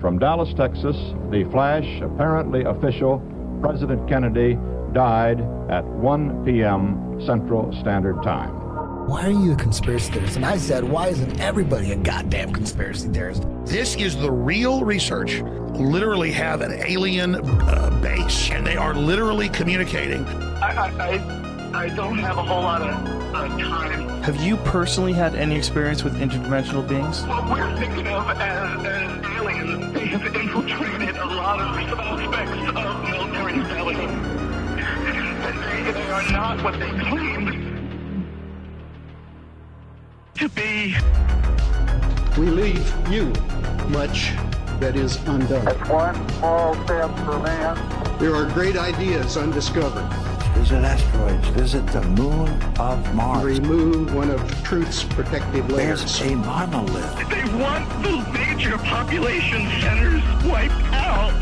From Dallas, Texas, the flash, apparently official, President Kennedy died at 1 p.m. Central Standard Time. Why are you a conspiracy theorist? And I said, why isn't everybody a goddamn conspiracy theorist? This is the real research. Literally have an alien base, and they are literally communicating. I don't have a whole lot of time. Have you personally had any experience with interdimensional beings? What we're thinking of as aliens, they have infiltrated a lot of aspects of military intelligence. And they are not what they claim to be. We leave you much that is undone. That's one small step for man. There are great ideas undiscovered. Visit asteroids, visit the moon of Mars. Remove one of truth's protective layers. There's a monolith. They want the major population centers wiped out.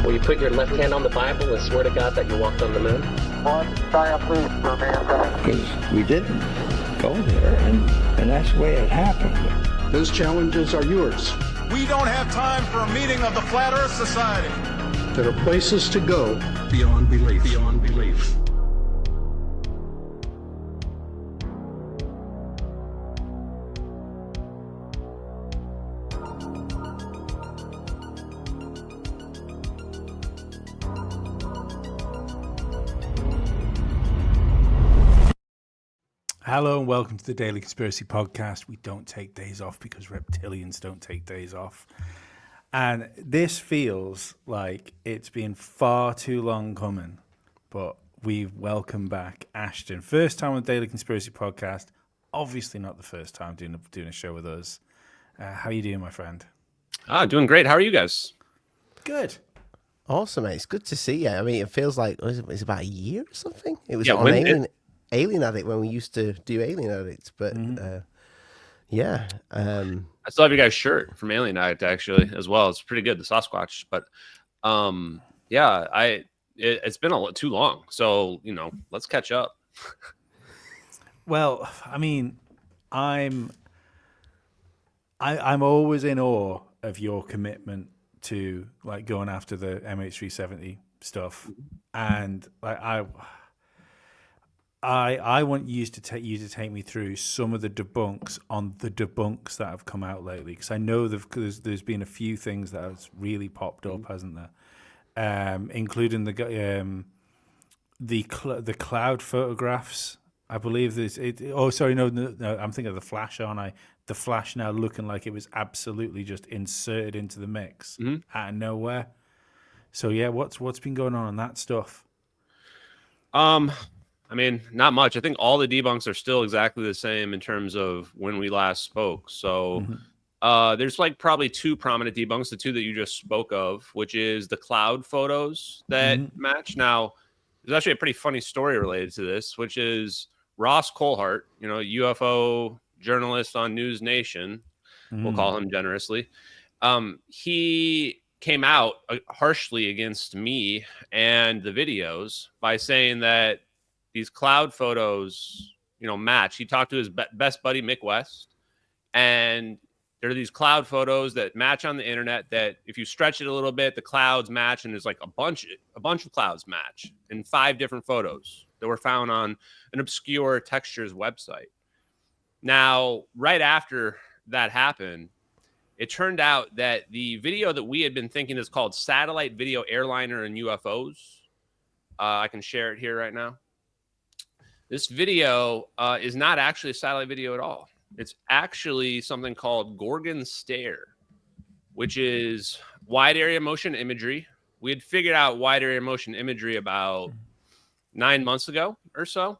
Will you put your left hand on the Bible and swear to God that you walked on the moon? One giant leap for mankind. Because we didn't go there, and that's the way it happened. Those challenges are yours. We don't have time for a meeting of the Flat Earth Society. There are places to go beyond belief. Beyond belief. Hello and welcome to the Daily Conspiracy Podcast. We don't take days off because reptilians don't take days off. And this feels like it's been far too long coming, but we welcome back Ashton. First time on the Daily Conspiracy Podcast. Obviously not the first time doing a show with us. How are you doing, my friend? Doing great. How are you guys? Good. Awesome, mate. It's good to see you. I mean, it feels like it's about a year or something. It was on Alien Addict when we used to do Alien Addict, but yeah. I still have your guys' shirt from Alien Addict actually as well. It's pretty good, the Sasquatch. But it's been too long, so let's catch up. Well, I mean, I'm always in awe of your commitment to like going after the MH370 stuff, and like I want you to take me through some of the debunks on the debunks that have come out lately, because I know there's been a few things that have really popped up, hasn't there? Including the cloud photographs. I believe there's it. Oh, sorry, no, I'm thinking of the Flash, aren't I? The Flash now looking like it was absolutely just inserted into the mix out of nowhere. So yeah, what's been going on that stuff? I mean, not much. I think all the debunks are still exactly the same in terms of when we last spoke. So there's like probably two prominent debunks, the two that you just spoke of, which is the cloud photos that match. Now, there's actually a pretty funny story related to this, which is Ross Coulthart, UFO journalist on News Nation, we'll call him generously. He came out harshly against me and the videos by saying that these cloud photos, match. He talked to his best buddy, Mick West, and there are these cloud photos that match on the internet that if you stretch it a little bit, the clouds match, and there's like a bunch of clouds match in 5 different photos that were found on an obscure Textures website. Now, right after that happened, it turned out that the video that we had been thinking is called Satellite Video Airliner and UFOs. I can share it here right now. This video is not actually a satellite video at all. It's actually something called Gorgon Stare, which is wide area motion imagery. We had figured out wide area motion imagery about 9 months ago or so.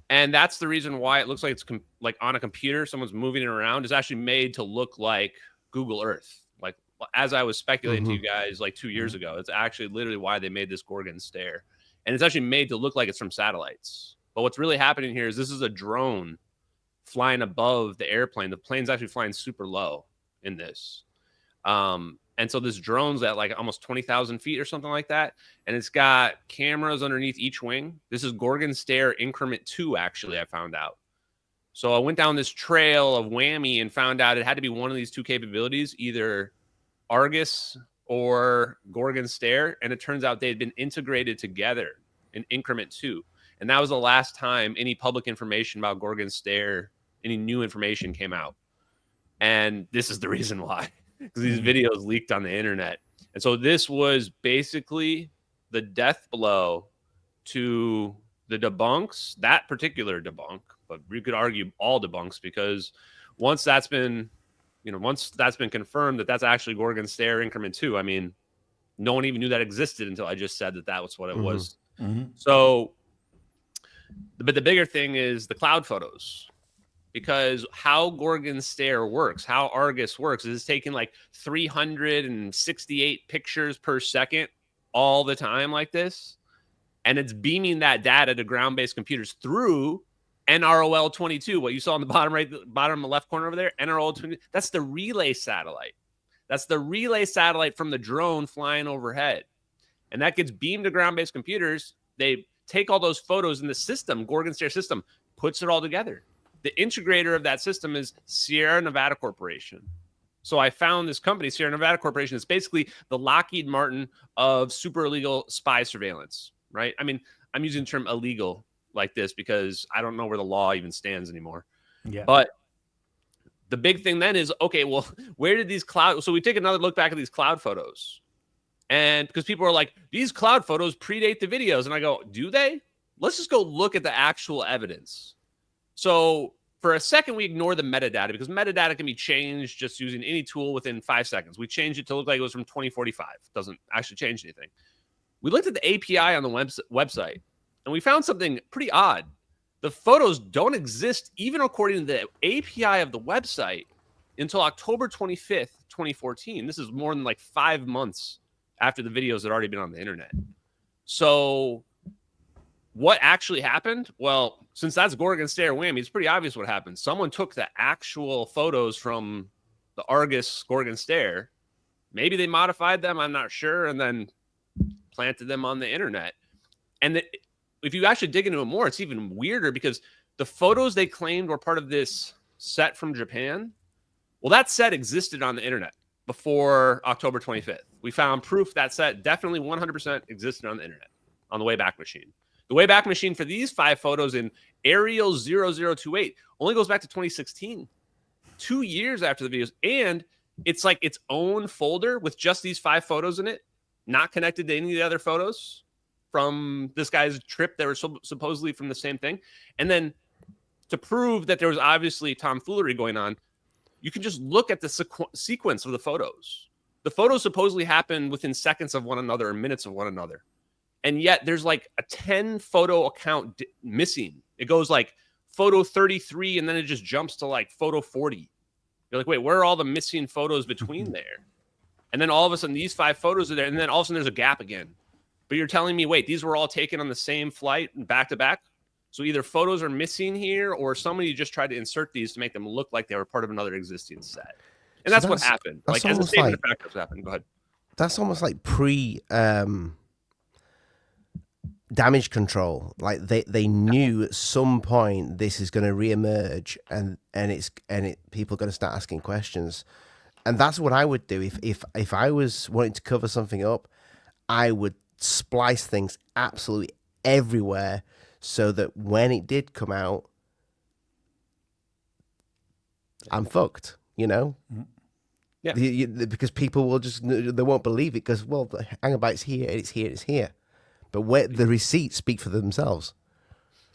And that's the reason why it looks like it's like on a computer, someone's moving it around. It's actually made to look like Google Earth. Like as I was speculating to you guys like 2 years ago, it's actually literally why they made this Gorgon Stare. And it's actually made to look like it's from satellites. But what's really happening here is this is a drone flying above the airplane. The plane's actually flying super low in this. And so this drone's at like almost 20,000 feet or something like that. And it's got cameras underneath each wing. This is Gorgon Stare Increment 2, actually, I found out. So I went down this trail of whammy and found out it had to be one of these two capabilities, either Argus or Gorgon Stare, and it turns out they had been integrated together in increment 2. And that was the last time any public information about Gorgon Stare, any new information came out. And this is the reason why, because these videos leaked on the internet. And so this was basically the death blow to the debunks, that particular debunk, but we could argue all debunks, because once that's been confirmed that that's actually Gorgon Stare increment 2, I mean, no one even knew that existed until I just said that that was what it was. So, but the bigger thing is the cloud photos, because how Gorgon Stare works, how Argus works, is it's taking like 368 pictures per second all the time like this, and it's beaming that data to ground-based computers through NROL 22. What you saw in the bottom left corner over there, NROL 22. That's the relay satellite. That's the relay satellite from the drone flying overhead, and that gets beamed to ground-based computers. They take all those photos in the system, Gorgon Stare system, puts it all together. The integrator of that system is Sierra Nevada Corporation. So I found this company, Sierra Nevada Corporation, is basically the Lockheed Martin of super illegal spy surveillance, right? I mean, I'm using the term illegal like this because I don't know where the law even stands anymore. Yeah. But the big thing then is, okay, well, where did these cloud... So we take another look back at these cloud photos. And because people are like, these cloud photos predate the videos. And I go, do they? Let's just go look at the actual evidence. So for a second, we ignore the metadata, because metadata can be changed just using any tool within 5 seconds. We changed it to look like it was from 2045. Doesn't actually change anything. We looked at the API on the website, and we found something pretty odd. The photos don't exist, even according to the API of the website, until October 25th, 2014. This is more than like 5 months after the videos had already been on the internet. So what actually happened? Well, since that's Gorgon Stare whammy, it's pretty obvious what happened. Someone took the actual photos from the Argus Gorgon Stare. Maybe they modified them, I'm not sure, and then planted them on the internet. And if you actually dig into it more, it's even weirder, because the photos they claimed were part of this set from Japan, well, that set existed on the internet before October 25th. We found proof that set definitely 100% existed on the internet on the Wayback Machine. The Wayback Machine for these 5 photos in Arial 0028 only goes back to 2016, 2 years after the videos. And it's like its own folder with just these 5 photos in it, not connected to any of the other photos from this guy's trip that were supposedly from the same thing. And then to prove that there was obviously tomfoolery going on, you can just look at the sequence of the photos. The photos supposedly happen within seconds of one another or minutes of one another. And yet there's like a 10 photo account missing. It goes like photo 33, and then it just jumps to like photo 40. You're like, wait, where are all the missing photos between there? And then all of a sudden these 5 photos are there, and then all of a sudden there's a gap again. But you're telling me, wait, these were all taken on the same flight back to back? So either photos are missing here, or somebody just tried to insert these to make them look like they were part of another existing set. And so that's what happened. Like, as a statement of fact, that's happened. Go ahead. That's almost like damage control. Like they knew at some point this is going to reemerge, and people are going to start asking questions. And that's what I would do if I was wanting to cover something up. I would splice things absolutely everywhere, so that when it did come out, I'm fucked, you know? Yeah. Because people will they won't believe it, because, well, the Hangabyte's here, it's here, it's here. But where the receipts speak for themselves.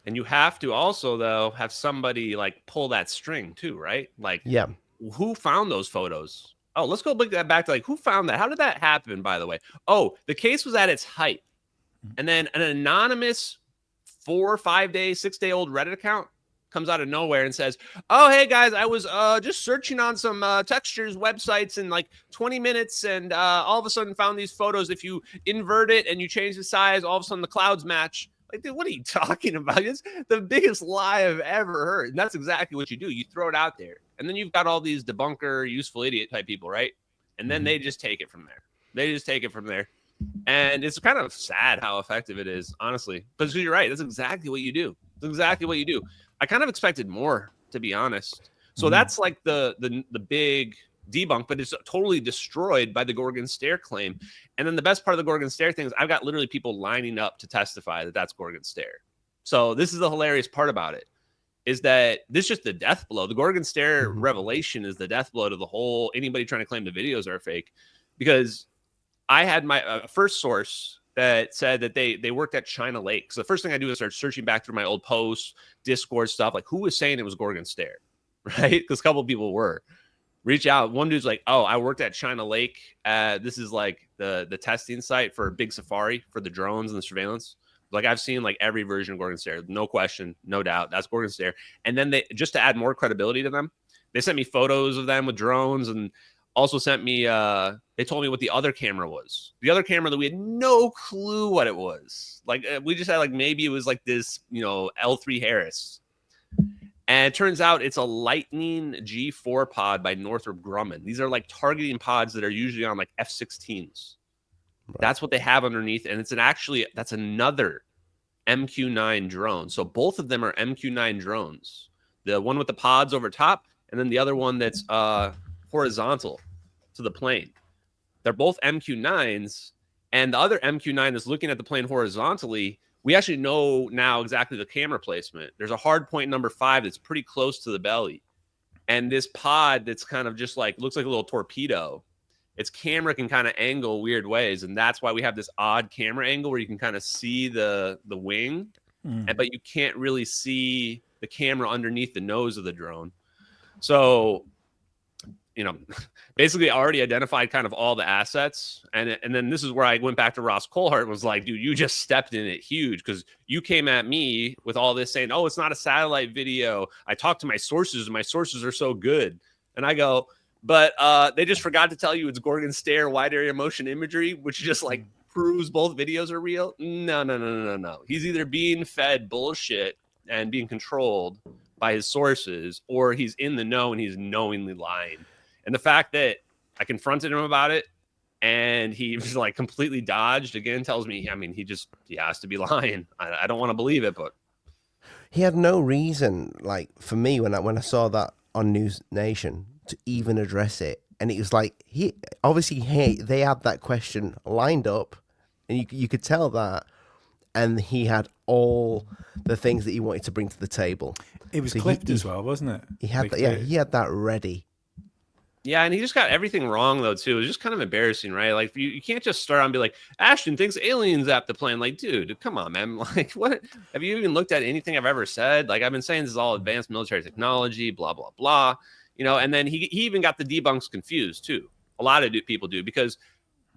And you have to also, though, have somebody like pull that string too, right? Like, yeah, who found those photos? Oh, let's go look that back to like, who found that? How did that happen, by the way? Oh, the case was at its height. And then an anonymous 4 or 5 day, 6 day old Reddit account comes out of nowhere and says, oh, hey guys, I was just searching on some textures websites in like 20 minutes, and all of a sudden found these photos. If you invert it and you change the size, all of a sudden the clouds match. Like, dude, what are you talking about? It's the biggest lie I've ever heard. And that's exactly what you do. You throw it out there, and then you've got all these debunker, useful idiot type people, right? And then they just take it from there. They just take it from there. And it's kind of sad how effective it is, honestly. But you're right. That's exactly what you do. That's exactly what you do. I kind of expected more, to be honest. So that's like the big debunked, but it's totally destroyed by the Gorgon Stare claim. And then the best part of the Gorgon Stare thing is I've got literally people lining up to testify that that's Gorgon Stare. So this is the hilarious part about it, is that this is just the death blow. The Gorgon Stare revelation is the death blow to the whole anybody trying to claim the videos are fake, because I had my first source that said that they worked at China Lake. So the first thing I do is start searching back through my old posts, Discord stuff, like who was saying it was Gorgon Stare, right? Because a couple of people were. Reach out. One dude's like, oh, I worked at China Lake. This is like the testing site for Big Safari for the drones and the surveillance. Like I've seen like every version of Gorgon Stare, no question, no doubt. That's Gorgon Stare. And then they, just to add more credibility to them, they sent me photos of them with drones, and also sent me, they told me what the other camera was. The other camera that we had no clue what it was. Like we just had like, maybe it was like this, you know, L3 Harris. And it turns out it's a Lightning G4 pod by Northrop Grumman. These are like targeting pods that are usually on like F-16s. Right. That's what they have underneath. And it's that's another MQ-9 drone. So both of them are MQ-9 drones. The one with the pods over top, and then the other one that's horizontal to the plane. They're both MQ-9s. And the other MQ-9 is looking at the plane horizontally. We actually know now exactly the camera placement. There's a hard point number 5 that's pretty close to the belly. And this pod that's kind of just like, looks like a little torpedo. Its camera can kind of angle weird ways. And that's why we have this odd camera angle where you can kind of see the wing, but you can't really see the camera underneath the nose of the drone. So, you know, basically I already identified kind of all the assets. And then this is where I went back to Ross Coulthart and was like, dude, you just stepped in it huge, because you came at me with all this saying, oh, it's not a satellite video. I talked to my sources and my sources are so good. And I go, but they just forgot to tell you it's Gorgon Stare wide area motion imagery, which just like proves both videos are real. No. He's either being fed bullshit and being controlled by his sources, or he's in the know and he's knowingly lying. And the fact that I confronted him about it and he was like completely dodged again tells me, I mean, he has to be lying. I don't want to believe it, but he had no reason, like for me, when I saw that on News Nation, to even address it. And it was like, they had that question lined up, and you could tell that. And he had all the things that he wanted to bring to the table. It was clipped as well, wasn't it? He had that, he had that ready. Yeah, and he just got everything wrong, though, too. It was just kind of embarrassing, right? Like, you can't just start on and be like, Ashton thinks aliens zapped the plane. Like, dude, come on, man. Like, what? Have you even looked at anything I've ever said? Like, I've been saying this is all advanced military technology, blah, blah, blah. You know, and then he even got the debunks confused, too. A lot of people do, because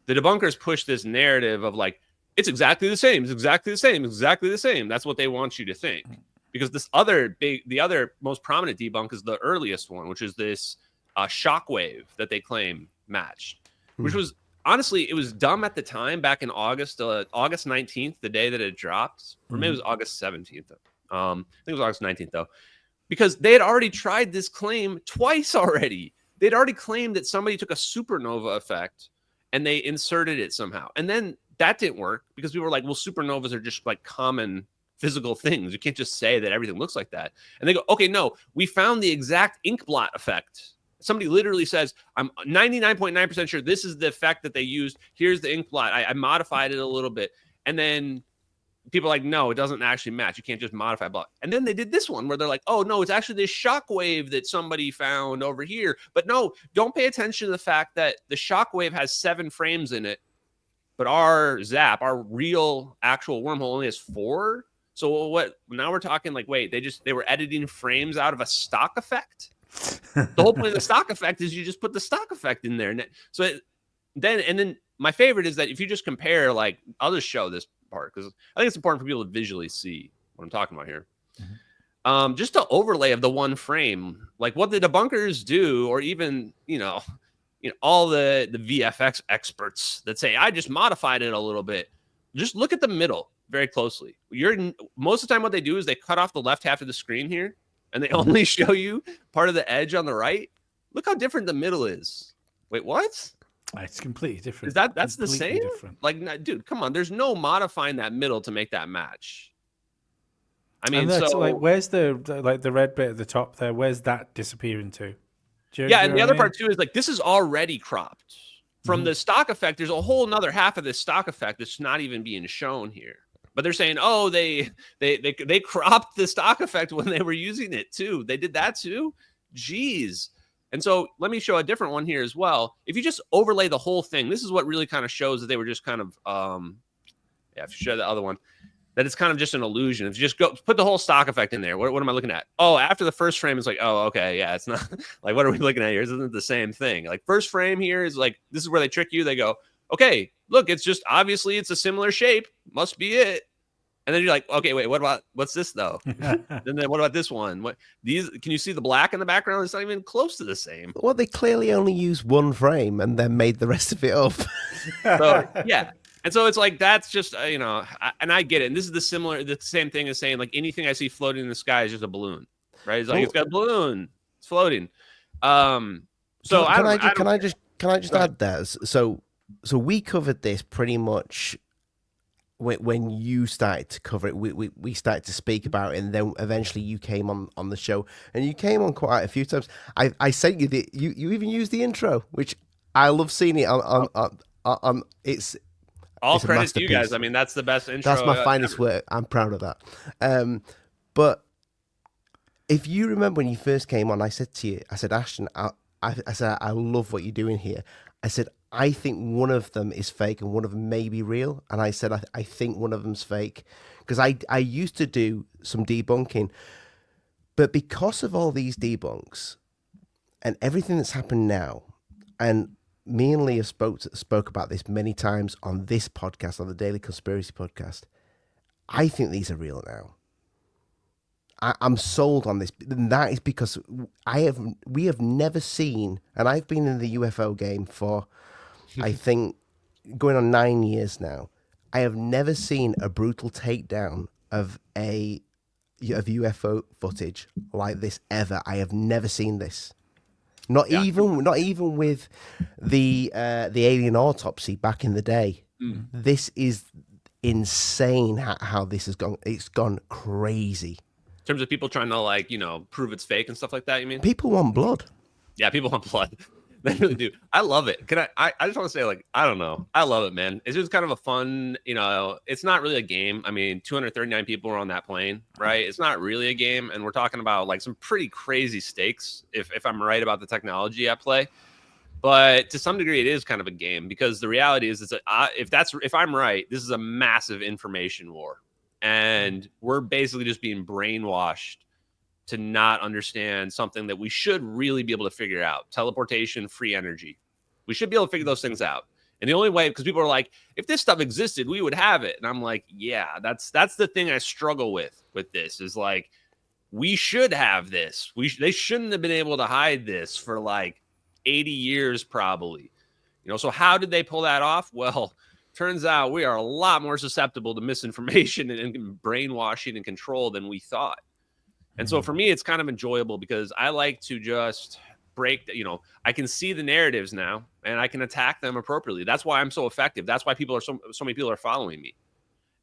the debunkers push this narrative of, like, it's exactly the same. It's exactly the same. It's exactly the same. That's what they want you to think. Because the other most prominent debunk is the earliest one, which is this shockwave that they claim matched, which was honestly, it was dumb at the time back in August 19th, the day that it dropped, or maybe it was August 17th. I think it was August 19th though, because they had already tried this claim twice already. They'd already claimed that somebody took a supernova effect and they inserted it somehow. And then that didn't work because people were like, well, supernovas are just like common physical things. You can't just say that everything looks like that. And they go, okay, no, we found the exact ink blot effect. Somebody literally says, I'm 99.9% sure this is the effect that they used. Here's the ink blot. I modified it a little bit. And then people are like, no, it doesn't actually match. You can't just modify blot. And then they did this one where they're like, oh, no, it's actually this shockwave that somebody found over here. But no, don't pay attention to the fact that the shockwave has 7 frames in it, but our zap, our real actual wormhole only has 4. So what? Now we're talking like, wait, they were editing frames out of a stock effect. The whole point of the stock effect is you just put the stock effect in there. So then my favorite is that if you just compare, like, I'll just show this part because I think it's important for people to visually see what I'm talking about here. Just an overlay of the one frame, like what the debunkers do, or even, you know, all the VFX experts that say, I just modified it a little bit. Just look at the middle very closely. Most of the time what they do is they cut off the left half of the screen here, and they only show you part of the edge on the right. Look how different the middle is. Wait, what? It's completely different. Is that's the completely same? Different. Like, dude, come on. There's no modifying that middle to make that match. I mean, so so like, where's the red bit at the top there? Where's that disappearing to? Yeah, and the other part too is like this is already cropped from the stock effect. There's a whole another half of this stock effect that's not even being shown here. But they're saying, oh, they cropped the stock effect when they were using it too. They did that too. Jeez. And so let me show a different one here as well. If you just overlay the whole thing, this is what really kind of shows that they were just kind of if you show the other one, that it's kind of just an illusion. If you just go put the whole stock effect in there, what am I looking at? Oh, after the first frame, it's like, oh, okay, yeah, it's not like, what are we looking at here? Isn't it the same thing? Like first frame here is like, this is where they trick you. They go, okay, look, it's just obviously it's a similar shape, must be it. And then you're like, okay, wait, what's this though? And then what about this one? Can you see the black in the background? It's not even close to the same. Well, they clearly only used one frame and then made the rest of it up. So yeah. And so it's like, that's just, and I get it. And this is the same thing as saying like anything I see floating in the sky is just a balloon, right? It's like, it's got a balloon, it's floating. So can I just add that? So we covered this pretty much when you started to cover it. We started to speak about it, and then eventually you came on the show, and you came on quite a few times. I sent you you even used the intro, which I love seeing it on it's. All credit to you guys. I mean, that's the best intro. That's my finest work. I'm proud of that. But if you remember when you first came on, I said to you, I said, Ashton, I said, I love what you're doing here. I said, I think one of them is fake and one of them may be real. And I said, I think one of them's fake. Because I used to do some debunking. But because of all these debunks and everything that's happened now, and me and Leah spoke about this many times on this podcast, on the Daily Conspiracy Podcast. I think these are real now. I'm sold on this, and that is because we have never seen, and I've been in the UFO game for, I think, going on 9 years now. I have never seen a brutal takedown of UFO footage like this ever. I have never seen this. Not even with the alien autopsy back in the day. This is insane how this has gone. It's gone crazy. In terms of people trying to prove it's fake and stuff like that, you mean? People want blood. Yeah, people want blood. They really do. I love it. I just want to say, I don't know. I love it, man. It's just kind of a fun, it's not really a game. I mean, 239 people were on that plane, right? It's not really a game. And we're talking about some pretty crazy stakes, if I'm right about the technology at play. But to some degree, it is kind of a game, because the reality is, if I'm right, this is a massive information war. And we're basically just being brainwashed to not understand something that we should really be able to figure out. Teleportation, free energy. We should be able to figure those things out. And the only way, because people are like, if this stuff existed, we would have it. And I'm like, yeah, that's the thing I struggle with this is we should have this. They shouldn't have been able to hide this for 80 years probably. So how did they pull that off? Well, turns out we are a lot more susceptible to misinformation and brainwashing and control than we thought. And so for me, it's kind of enjoyable because I like to just break, I can see the narratives now and I can attack them appropriately. That's why I'm so effective. That's why so many people are following me.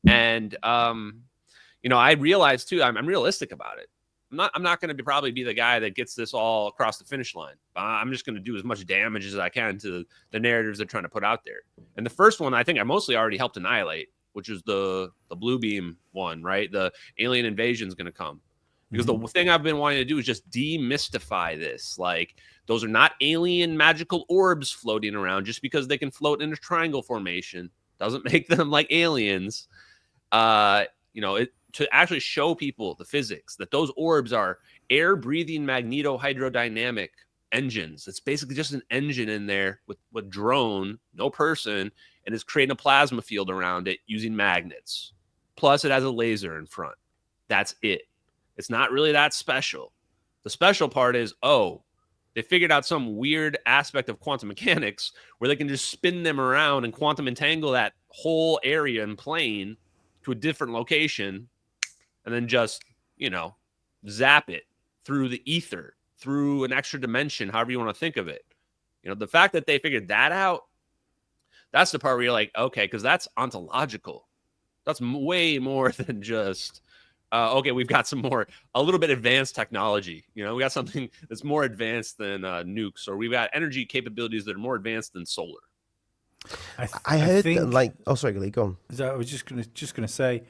And, I realize too, I'm realistic about it. I'm not going to probably be the guy that gets this all across the finish line. I'm just going to do as much damage as I can to the narratives they're trying to put out there. And the first one, I think I mostly already helped annihilate, which is the blue beam one, right? The alien invasion is going to come. Because the thing I've been wanting to do is just demystify this. Those are not alien magical orbs floating around. Just because they can float in a triangle formation doesn't make them like aliens. To actually show people the physics, that those orbs are air-breathing magnetohydrodynamic engines. It's basically just an engine in there with drone, no person, and it's creating a plasma field around it using magnets. Plus, it has a laser in front. That's it. It's not really that special. The special part is, they figured out some weird aspect of quantum mechanics where they can just spin them around and quantum entangle that whole area and plane to a different location and then just, zap it through the ether, through an extra dimension, however you want to think of it. The fact that they figured that out, that's the part where you're like, okay, because that's ontological. That's way more than just okay, we've got a little bit advanced technology. You know, we got something that's more advanced than nukes, or we've got energy capabilities that are more advanced than solar. I heard that, like, oh, sorry, Glee, go on. I was just gonna say,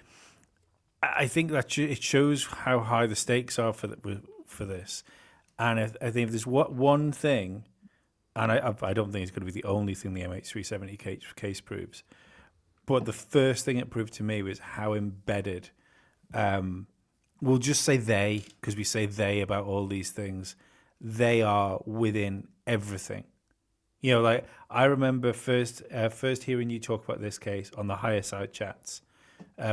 I think that it shows how high the stakes are for this, and I think if there's one thing, and I don't think it's going to be the only thing the MH370 case proves, but the first thing it proved to me was how embedded. We'll just say they, because we say they about all these things. They are within everything. You know, like I remember first hearing you talk about this case on the Higher Side Chats,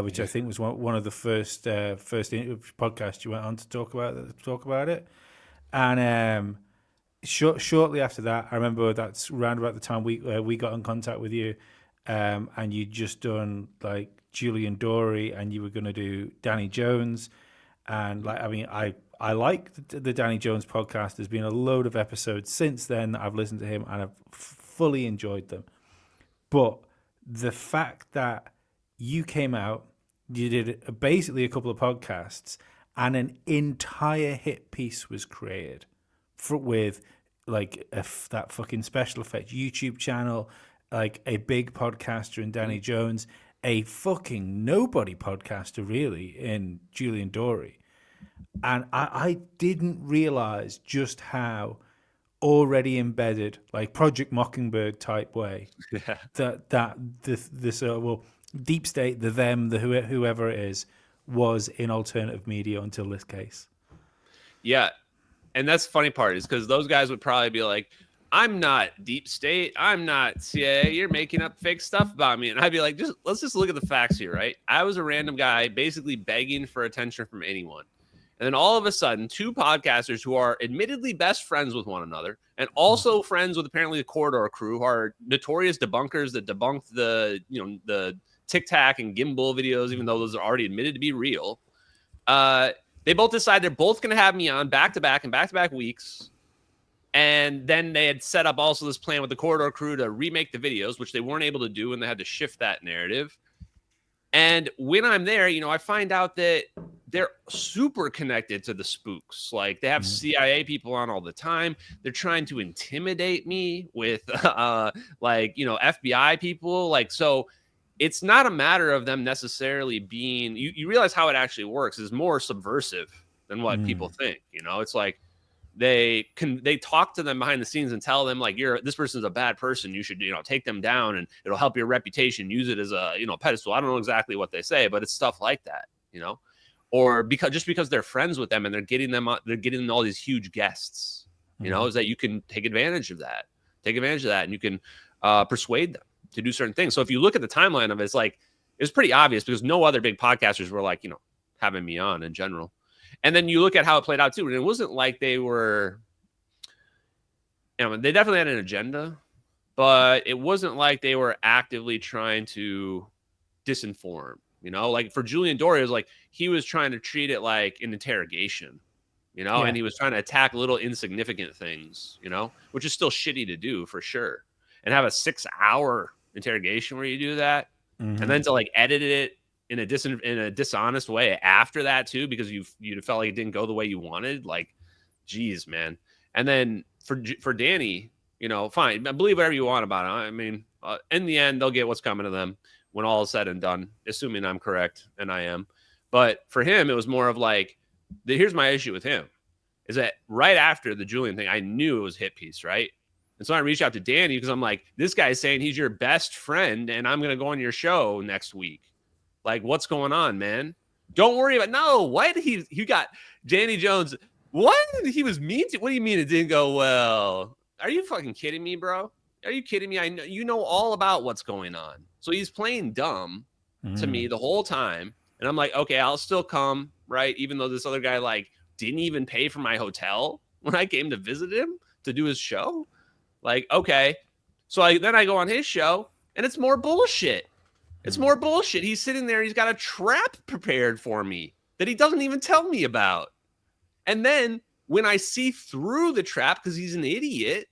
which I think was one of the first podcasts you went on to talk about it. And shortly after that, I remember that's around about the time we got in contact with you, and you'd just done like Julian Dory, and you were going to do Danny Jones, and like I like the Danny Jones podcast. There's been a load of episodes since then that I've listened to him and I've fully enjoyed them. But the fact that you came out, you did basically a couple of podcasts, and an entire hit piece was created with like that fucking special effects YouTube channel, like a big podcaster in Danny Jones, a fucking nobody podcaster really in Julian Dory. And I didn't realize just how already embedded, like Project Mockingbird type way, that this deep state, the them, the whoever it is, was in alternative media until this case. Yeah, and that's the funny part is because those guys would probably be like, I'm not deep state. I'm not CIA. You're making up fake stuff about me. And I'd be like, let's just look at the facts here, right? I was a random guy basically begging for attention from anyone. And then all of a sudden, two podcasters who are admittedly best friends with one another and also friends with apparently the Corridor crew, who are notorious debunkers that debunked the Tic Tac and Gimbal videos, even though those are already admitted to be real. They both decided they're both going to have me on back-to-back and back-to-back weeks. And then they had set up also this plan with the Corridor crew to remake the videos, which they weren't able to do, and they had to shift that narrative. And when I'm there, I find out that they're super connected to the spooks. Like they have CIA people on all the time. They're trying to intimidate me with FBI people. Like, so it's not a matter of them necessarily being, you realize how it actually works is more subversive than what people think. It's like they talk to them behind the scenes and tell them like, this person's a bad person. You should, take them down and it'll help your reputation. Use it as a, pedestal. I don't know exactly what they say, but it's stuff like that, or because they're friends with them and they're getting them all these huge guests, is that you can take advantage of that, and you can persuade them to do certain things. So if you look at the timeline of it, it's pretty obvious because no other big podcasters were like, having me on in general. And then you look at how it played out too. And it wasn't like they were, they definitely had an agenda, but it wasn't like they were actively trying to disinform, like for Julian Dory, it was like, he was trying to treat it like an interrogation, and he was trying to attack little insignificant things, which is still shitty to do for sure. And have a 6-hour interrogation where you do that. And then to like edit it in a dishonest way after that too, because you felt like it didn't go the way you wanted. Like, geez, man. And then for Danny, fine, believe whatever you want about it. I mean, in the end, they'll get what's coming to them when all is said and done, assuming I'm correct, and I am. But for him, it was more of like, here's my issue with him, is that right after the Julian thing, I knew it was hit piece, right? And so I reached out to Danny because I'm like, this guy's saying he's your best friend, and I'm going to go on your show next week. Like, what's going on, man? Don't worry about what he got Danny Jones. What? He was mean to, what do you mean it didn't go well? Are you fucking kidding me, bro? Are you kidding me? I know you know all about what's going on. So he's playing dumb to me the whole time. And I'm like, okay, I'll still come, right? Even though this other guy like didn't even pay for my hotel when I came to visit him to do his show. Like, okay. So then I go on his show and it's more bullshit. It's more bullshit. He's sitting there. He's got a trap prepared for me that he doesn't even tell me about. And then when I see through the trap, because he's an idiot,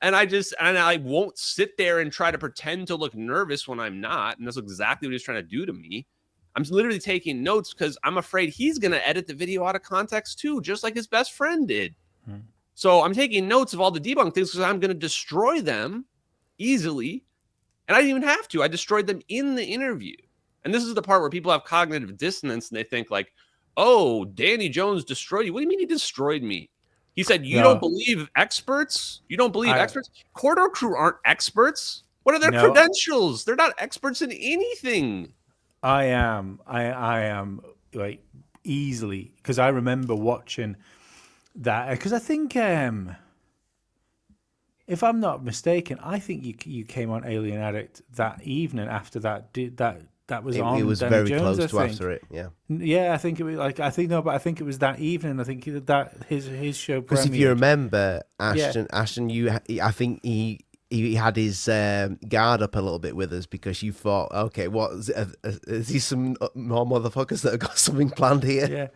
and I won't sit there and try to pretend to look nervous when I'm not. And that's exactly what he's trying to do to me. I'm literally taking notes because I'm afraid he's going to edit the video out of context too, just like his best friend did. So I'm taking notes of all the debunk things because I'm going to destroy them easily. And I didn't even have to. I destroyed them in the interview. And this is the part where people have cognitive dissonance and they think like, oh, Danny Jones destroyed you. What do you mean he destroyed me? He said, you don't believe experts? You don't believe experts? Corridor crew aren't experts. What are their credentials? They're not experts in anything. I am like easily, because I remember watching that, because I think if I'm not mistaken, I think you came on Alien Addict that evening after that was on. It was Danny very Jones, close to after it. Yeah, I think it was like I think it was that evening. I think that his show. Because if you remember, Ashton, I think he had his guard up a little bit with us because you thought, okay, what is he? Some more motherfuckers that have got something planned here? Yeah.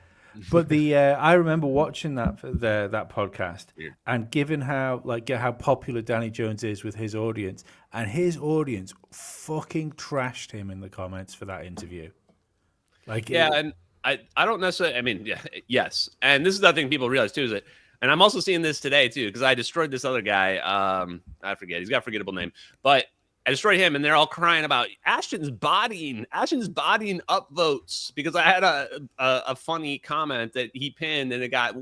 But I remember watching that podcast and given how popular Danny Jones is with his audience, and his audience fucking trashed him in the comments for that interview. And I don't necessarily. I mean, yes, and this is the thing people realize too is that, and I'm also seeing this today too because I destroyed this other guy. I forget, he's got a forgettable name, but I destroyed him, and they're all crying about Ashton's bodying upvotes because I had a funny comment that he pinned, and it got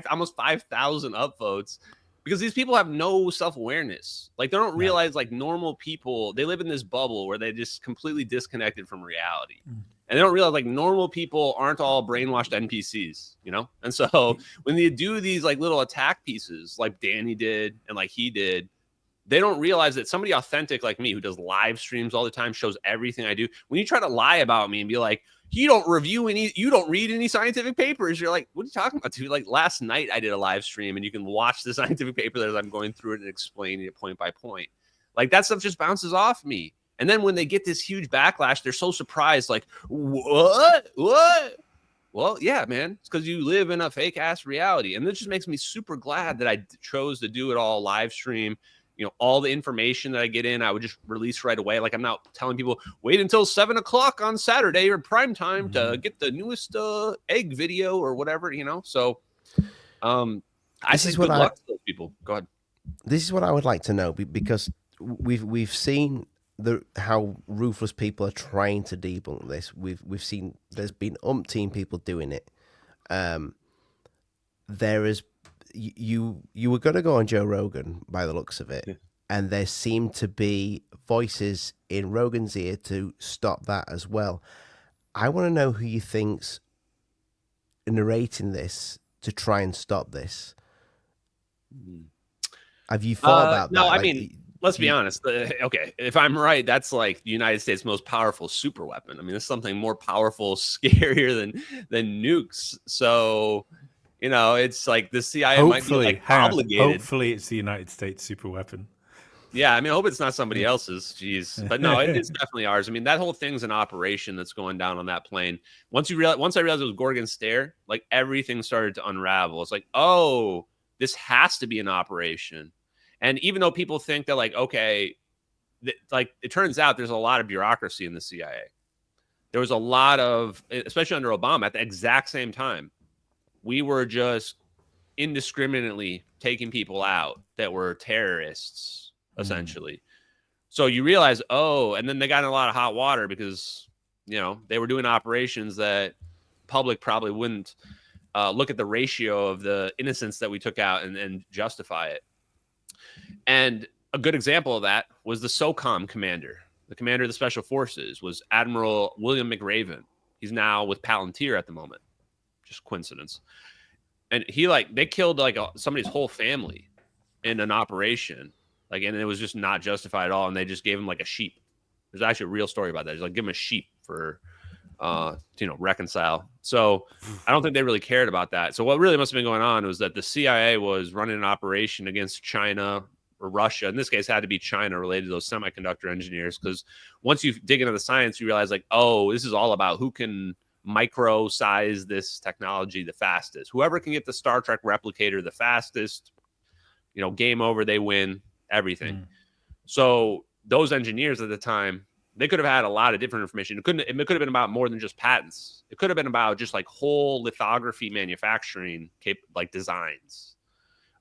almost 5,000 upvotes because these people have no self-awareness. Like they don't realize like normal people, they live in this bubble where they just completely disconnected from reality. And they don't realize like normal people aren't all brainwashed NPCs, you know? And so when they do these like little attack pieces like Danny did and like he did, they don't realize that somebody authentic like me who does live streams all the time, shows everything I do. When you try to lie about me and be like, you don't read any scientific papers. You're like, what are you talking about, dude? Like last night I did a live stream and you can watch the scientific paper as I'm going through it and explaining it point by point. Like that stuff just bounces off me. And then when they get this huge backlash, they're so surprised, like, what? Well, yeah, man, it's because you live in a fake ass reality. And this just makes me super glad that I chose to do it all live stream. You know, all the information that I get in, I would just release right away. Like I'm not telling people, wait until 7 o'clock on Saturday or prime time to get the newest egg video or whatever, you know? So I say good luck to those people. Go ahead. This is what I would like to know because we've seen how ruthless people are trying to debunk this. We've seen there's been umpteen people doing it. There is you were going to go on Joe Rogan by the looks of it, and there seemed to be voices in Rogan's ear to stop that as well. I want to know who you think's narrating this to try and stop this. Have you thought about that? No, I mean, let's be honest. Okay, if I'm right, that's like the United States' most powerful super weapon. I mean, it's something more powerful, scarier than nukes. So, you know, it's like the CIA might be like obligated. Hopefully, it's the United States super weapon. Yeah, I mean, I hope it's not somebody else's. Jeez, but no, it's definitely ours. I mean, that whole thing's an operation that's going down on that plane. Once I realized it was Gorgon Stare, like everything started to unravel. It's like, oh, this has to be an operation. And even though people think that, like, okay, like it turns out there's a lot of bureaucracy in the CIA. There was a lot of, especially under Obama, at the exact same time, we were just indiscriminately taking people out that were terrorists, essentially. So you realize, oh, and then they got in a lot of hot water because, you know, they were doing operations that public probably wouldn't look at the ratio of the innocents that we took out and justify it. And a good example of that was the SOCOM commander. The commander of the Special Forces was Admiral William McRaven. He's now with Palantir at the moment. Just coincidence. And they killed like somebody's whole family in an operation. Like, and it was just not justified at all. And they just gave him like a sheep. There's actually a real story about that. It's like, give him a sheep for, reconcile. So I don't think they really cared about that. So what really must have been going on was that the CIA was running an operation against China or Russia. In this case, had to be China related to those semiconductor engineers. Because once you dig into the science, you realize like, oh, this is all about who can micro size this technology the fastest. Whoever can get the Star Trek replicator the fastest, game over, they win everything. So those engineers at the time They could have had a lot of different information. It could have been about more than just patents. It could have been about just like whole lithography manufacturing like designs.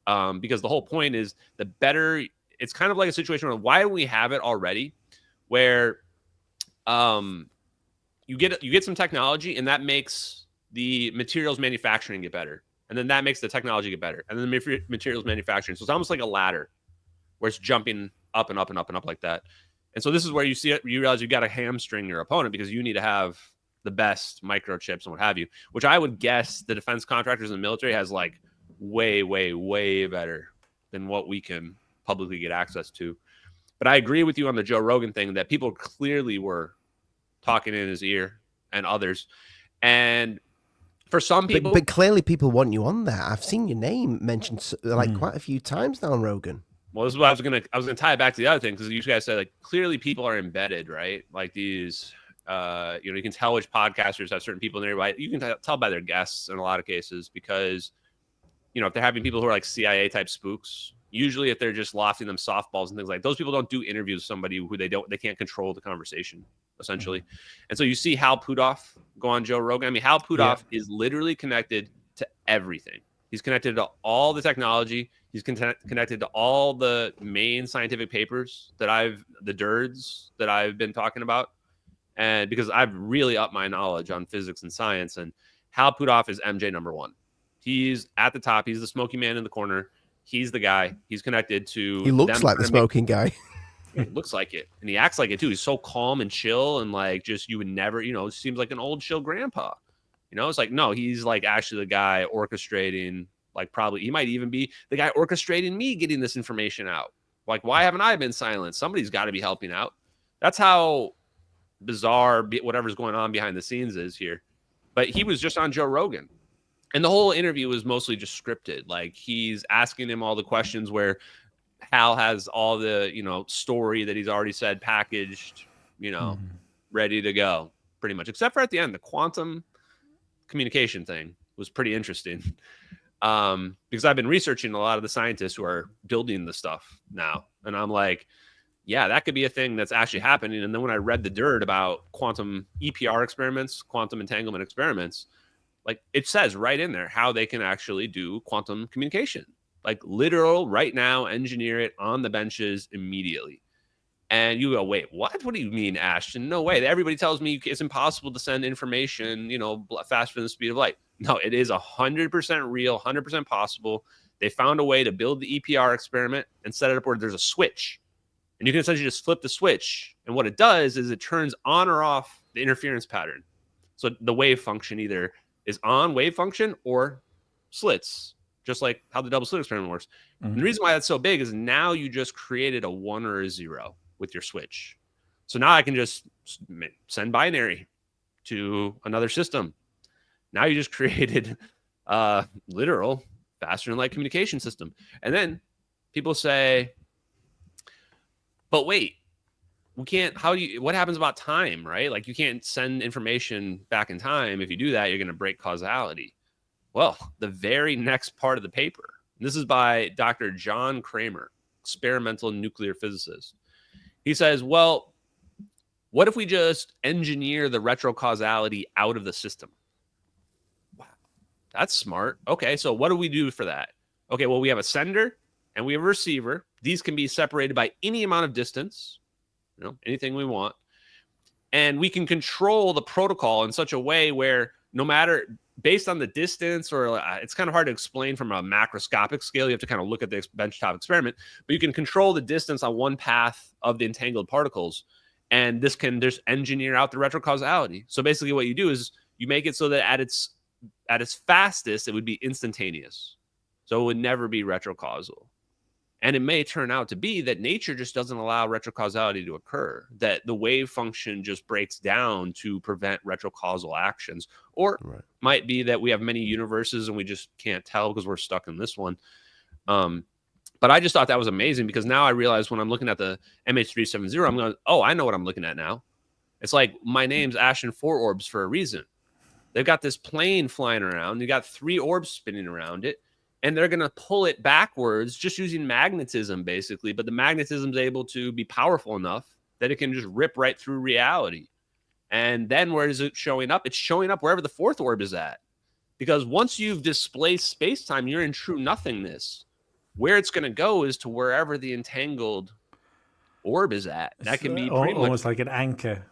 Because the whole point is the better. It's kind of like a situation where why do we have it already, where you get some technology and that makes the materials manufacturing get better, and then that makes the technology get better, and then the materials manufacturing. So it's almost like a ladder where it's jumping up and up and up and up like that. And so this is where you see it. You realize you got to hamstring your opponent because you need to have the best microchips and what have you, which I would guess the defense contractors in the military has like way, way, way better than what we can publicly get access to. But I agree with you on the Joe Rogan thing that people clearly were talking in his ear and others. And for some people, but clearly people want you on there. I've seen your name mentioned like quite a few times now on Rogan. Well, this is what I was gonna tie it back to the other thing, because you guys said like clearly people are embedded, right? Like these, you can tell which podcasters have certain people in there. Right? You can tell by their guests in a lot of cases, because if they're having people who are like CIA type spooks, usually if they're just lofting them softballs and things like those people don't do interviews with somebody who they can't control the conversation essentially. And so you see Hal Puthoff go on Joe Rogan. I mean, Hal Puthoff is literally connected to everything. He's connected to all the technology. He's connected to all the main scientific papers the DERDs that I've been talking about. And because I've really upped my knowledge on physics and science, and Hal Puthoff is MJ number one. He's at the top. He's the smoky man in the corner. He's the guy. He's connected to. He looks like the smoking guy. He looks like it, and he acts like it too. He's so calm and chill, and like just you would never, seems like an old chill grandpa. It's like no, he's like actually the guy orchestrating. Like probably he might even be the guy orchestrating me getting this information out. Like why haven't I been silent? Somebody's got to be helping out. That's how bizarre whatever's going on behind the scenes is here. But he was just on Joe Rogan. And the whole interview was mostly just scripted. Like he's asking him all the questions where Hal has all the, story that he's already said packaged, ready to go pretty much. Except for at the end, the quantum communication thing was pretty interesting. Because I've been researching a lot of the scientists who are building the stuff now. And I'm like, yeah, that could be a thing that's actually happening. And then when I read the dirt about quantum EPR experiments, quantum entanglement experiments, like it says right in there how they can actually do quantum communication, like literal right now, engineer it on the benches immediately. And you go, wait, what? What do you mean, Ashton? No way. Everybody tells me it's impossible to send information, faster than the speed of light. No, it is 100% real, 100% possible. They found a way to build the EPR experiment and set it up where there's a switch. And you can essentially just flip the switch. And what it does is it turns on or off the interference pattern. So the wave function either is on wave function or slits, just like how the double slit experiment works. Mm-hmm. And the reason why that's so big is now you just created a 1 or a 0 with your switch. So now I can just send binary to another system. Now you just created a literal faster than light communication system. And then people say, but wait, we can't, what happens about time, right? Like you can't send information back in time. If you do that, you're going to break causality. Well, the very next part of the paper, this is by Dr. John Kramer, experimental nuclear physicist. He says, well, what if we just engineer the retrocausality out of the system? Wow, that's smart. Okay, so what do we do for that? Okay, well, we have a sender and we have a receiver. These can be separated by any amount of distance, anything we want. And we can control the protocol in such a way where no matter, based on the distance, or it's kind of hard to explain from a macroscopic scale. You have to kind of look at the benchtop experiment, but you can control the distance on one path of the entangled particles. And this can just engineer out the retrocausality. So basically what you do is you make it so that at its fastest, it would be instantaneous. So it would never be retrocausal. And it may turn out to be that nature just doesn't allow retrocausality to occur, that the wave function just breaks down to prevent retrocausal actions. Or might be that we have many universes and we just can't tell because we're stuck in this one. But I just thought that was amazing, because now I realize when I'm looking at the MH370, I'm going, oh, I know what I'm looking at now. It's like my name's Ashton Forbes for a reason. They've got this plane flying around. You got 3 orbs spinning around it. And they're going to pull it backwards just using magnetism, basically. But the magnetism is able to be powerful enough that it can just rip right through reality. And then where is it showing up? It's showing up wherever the fourth orb is at. Because once you've displaced space-time, you're in true nothingness. Where it's going to go is to wherever the entangled orb is at. That can be pretty almost much like an anchor.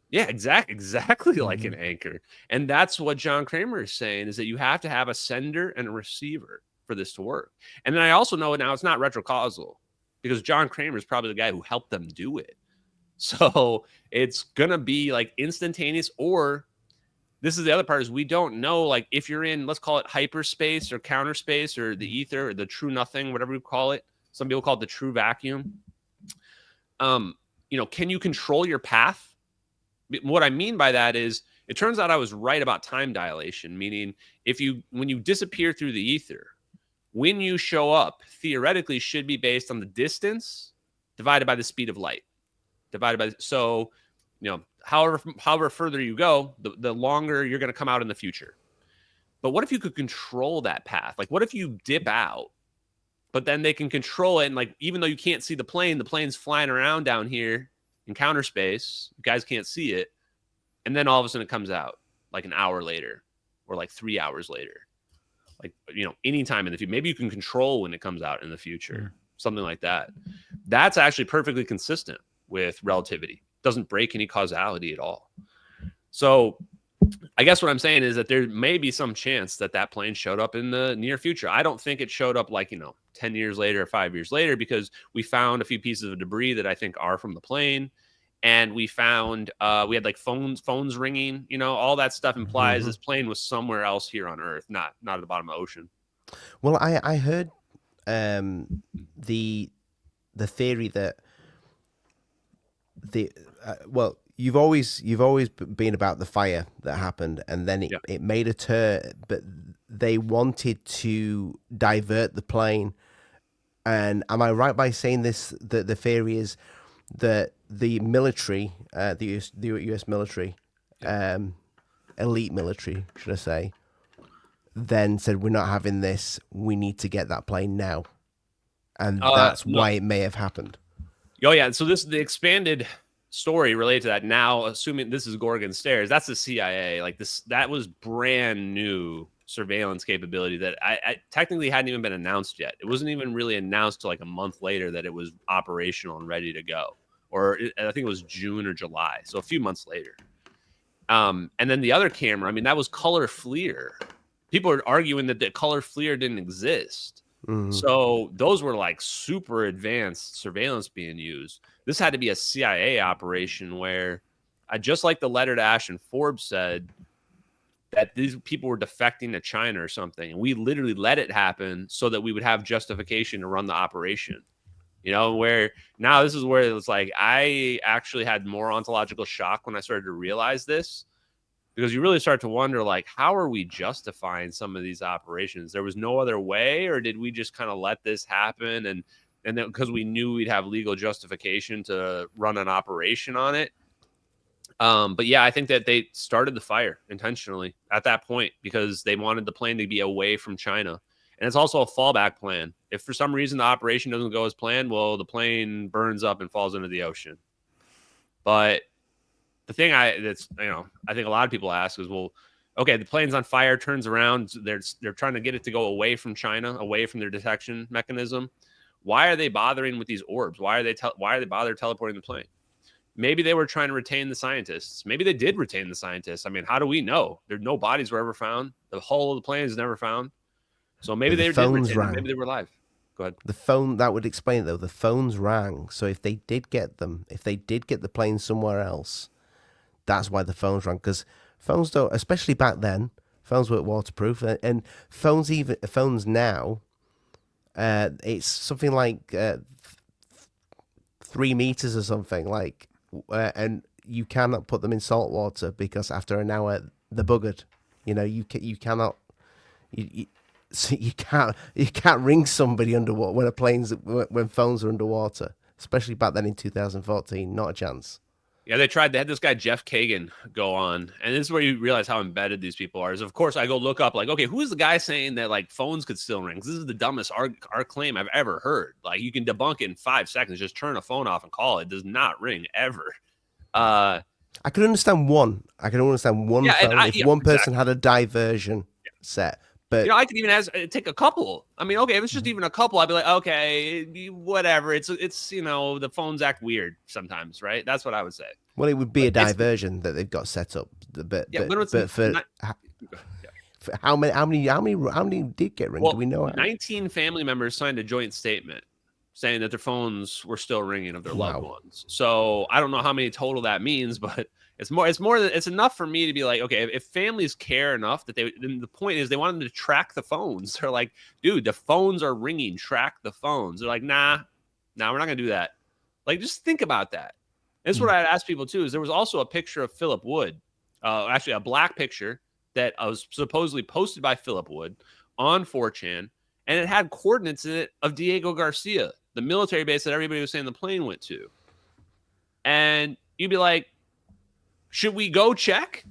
Yeah, exactly like an anchor. And that's what John Kramer is saying, is that you have to have a sender and a receiver for this to work. And then I also know now it's not retrocausal, because John Kramer is probably the guy who helped them do it. So it's going to be like instantaneous, or this is the other part, is we don't know, like if you're in, let's call it hyperspace or counter space or the ether or the true nothing, whatever you call it. Some people call it the true vacuum. Can you control your path? What I mean by that is, it turns out I was right about time dilation, meaning when you disappear through the ether, when you show up, theoretically should be based on the distance divided by the speed of light. However further you go, the longer you're going to come out in the future. But what if you could control that path? Like, what if you dip out, but then they can control it, and like, even though you can't see the plane's flying around down here in counter space, you guys can't see it, and then all of a sudden it comes out like an hour later or like 3 hours later, like anytime in the future. Maybe you can control when it comes out in the future, something like that. That's actually perfectly consistent with relativity. Doesn't break any causality at all. So I guess what I'm saying is that there may be some chance that plane showed up in the near future. I don't think it showed up like 10 years later or 5 years later, because we found a few pieces of debris that I think are from the plane. And we found, we had like phones ringing, all that stuff implies this plane was somewhere else here on Earth, not at the bottom of the ocean. Well, I heard the theory that you've always been about the fire that happened, and then it made a turn, but they wanted to divert the plane. And am I right by saying this, that the theory is that the military, the US military, elite military, should I say, then said, we're not having this, we need to get that plane now. And that's why it may have happened. Oh, yeah. So the expanded story related to that, now, assuming this is Gorgon Stairs, that's the CIA. Like that was brand new surveillance capability that I technically hadn't even been announced yet. It wasn't even really announced till like a month later that it was operational and ready to go. I think it was June or July. So a few months later. And then the other camera, that was color FLIR. People are arguing that the color FLIR didn't exist. So those were like super advanced surveillance being used. This had to be a CIA operation where, just like the letter to Ashton Forbes said, that these people were defecting to China or something. And we literally let it happen so that we would have justification to run the operation. Where now this is where it's like, I actually had more ontological shock when I started to realize this, because you really start to wonder, like, how are we justifying some of these operations? There was no other way, or did we just kind of let this happen? And then because we knew we'd have legal justification to run an operation on it. But yeah, I think that they started the fire intentionally at that point because they wanted the plane to be away from China. And it's also a fallback plan. If for some reason the operation doesn't go as planned, well, the plane burns up and falls into the ocean. But the thing I think a lot of people ask is, well, okay, the plane's on fire, turns around. They're trying to get it to go away from China, away from their detection mechanism. Why are they bothering with these orbs? Why are they bothering teleporting the plane? Maybe they were trying to retain the scientists. Maybe they did retain the scientists. How do we know? No bodies were ever found. The hull of the plane is never found. So maybe they did retain them. Maybe they were alive. Go ahead. The phone, that would explain it, though. The phones rang. So if they did get the plane somewhere else, that's why the phones rang. Because phones don't, especially back then, phones weren't waterproof. And phones now, it's something like 3 meters or something, like, and you cannot put them in salt water because after an hour they're buggered. You cannot. So you can't ring somebody underwater when phones are underwater, especially back then in 2014. Not a chance. Yeah, they had this guy Jeff Kagan go on, and this is where you realize how embedded these people are. Is of course I go look up like, okay, who's the guy saying that like phones could still ring? This is the dumbest our claim I've ever heard. Like you can debunk it in 5 seconds. Just turn a phone off and call it. It does not ring ever. I could understand one. I can understand one phone if one person had a diversion set. But I could even take a couple. I mean, okay, if it's just even a couple, I'd be like, okay, whatever. It's the phones act weird sometimes, right? That's what I would say. Well, it would be a diversion that they've got set up. But how many did get ringed? Well, Do we know? 19 family members signed a joint statement saying that their phones were still ringing of their loved ones. So I don't know how many total that means, but it's enough for me to be like, okay, if families care enough that then the point is they want them to track the phones. They're like, dude, the phones are ringing, track the phones. They're like, nah, we're not gonna do that. Like, just think about that. This is what I'd ask people too, is there was also a picture of Philip Wood, actually a black picture that was supposedly posted by Philip Wood on 4chan, and it had coordinates in it of Diego Garcia, the military base that everybody was saying the plane went to. And you'd be like, should we go check?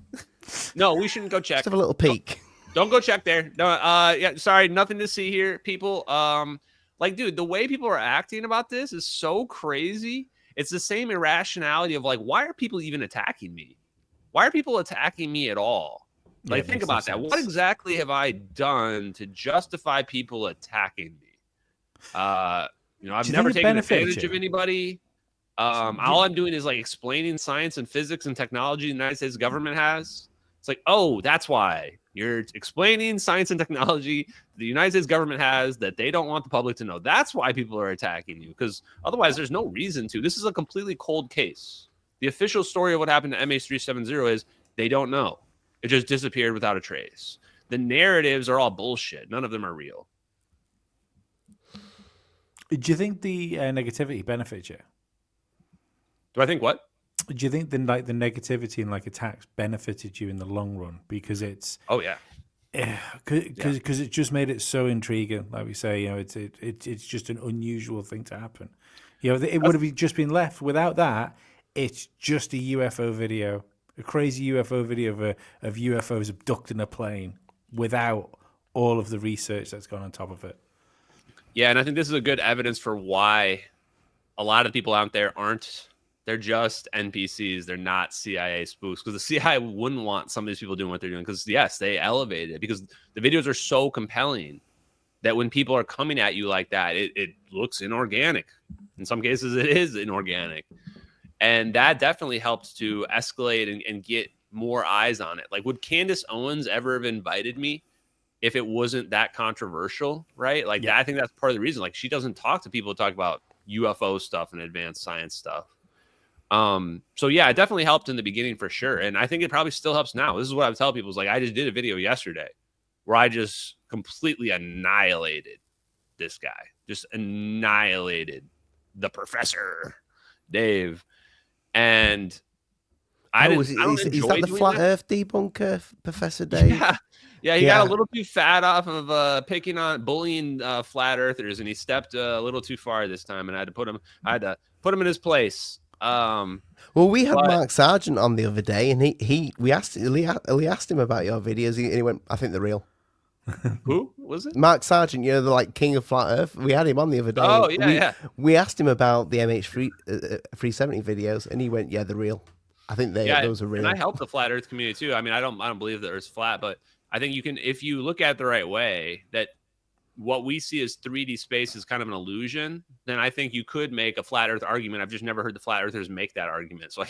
No, we shouldn't go check. Just have a little peek. Don't go check there. No, yeah, sorry, nothing to see here, people. Like, dude, the way people are acting about this is so crazy. It's the same irrationality of like, why are people even attacking me? Why are people attacking me at all? Like, think about that. What exactly have I done to justify people attacking me? I've never taken advantage of anybody. All I'm doing is like explaining science and physics and technology the United States government has. It's like, oh, that's why you're explaining science and technology the United States government has that they don't want the public to know. That's why people are attacking you, because otherwise there's no reason to. This is a completely cold case. The official story of what happened to MH370 is they don't know. It just disappeared without a trace. The narratives are all bullshit. None of them are real. Do you think the negativity benefits you? Do I think what? Do you think the negativity and like attacks benefited you in the long run because it's because it just made it so intriguing? Like we say, it's just an unusual thing to happen. It would have just been left without that. It's just a UFO video, a crazy UFO video of UFOs abducting a plane without all of the research that's gone on top of it. Yeah, and I think this is a good evidence for why a lot of people out there aren't. They're just NPCs. They're not CIA spooks, because the CIA wouldn't want some of these people doing what they're doing, because, yes, they elevate it because the videos are so compelling that when people are coming at you like that, it looks inorganic. In some cases, it is inorganic. And that definitely helps to escalate and get more eyes on it. Like, would Candace Owens ever have invited me if it wasn't that controversial, right? Like, I think that's part of the reason. Like, she doesn't talk to people who talk about UFO stuff and advanced science stuff. So yeah, it definitely helped in the beginning for sure. And I think it probably still helps now. This is what I would tell people is like, I just did a video yesterday where I just completely annihilated this guy, just annihilated the Professor Dave. And is that the flat Earth debunker, Professor Dave? Yeah, he got a little too fat off of bullying flat earthers, and he stepped a little too far this time, and I had to put him in his place. Well, we had Mark Sargent on the other day, and we asked him about your videos, and he went, "I think they're real." Who was it? Mark Sargent, the like king of flat Earth. We had him on the other day. Oh yeah, We asked him about the MH370 videos, and he went, "Yeah, they're real. I think those are real." And I help the flat Earth community too. I mean, I don't believe the Earth's flat, but I think you can, if you look at it the right way, that what we see as 3D space is kind of an illusion, then I think you could make a flat Earth argument. I've just never heard the flat earthers make that argument, so I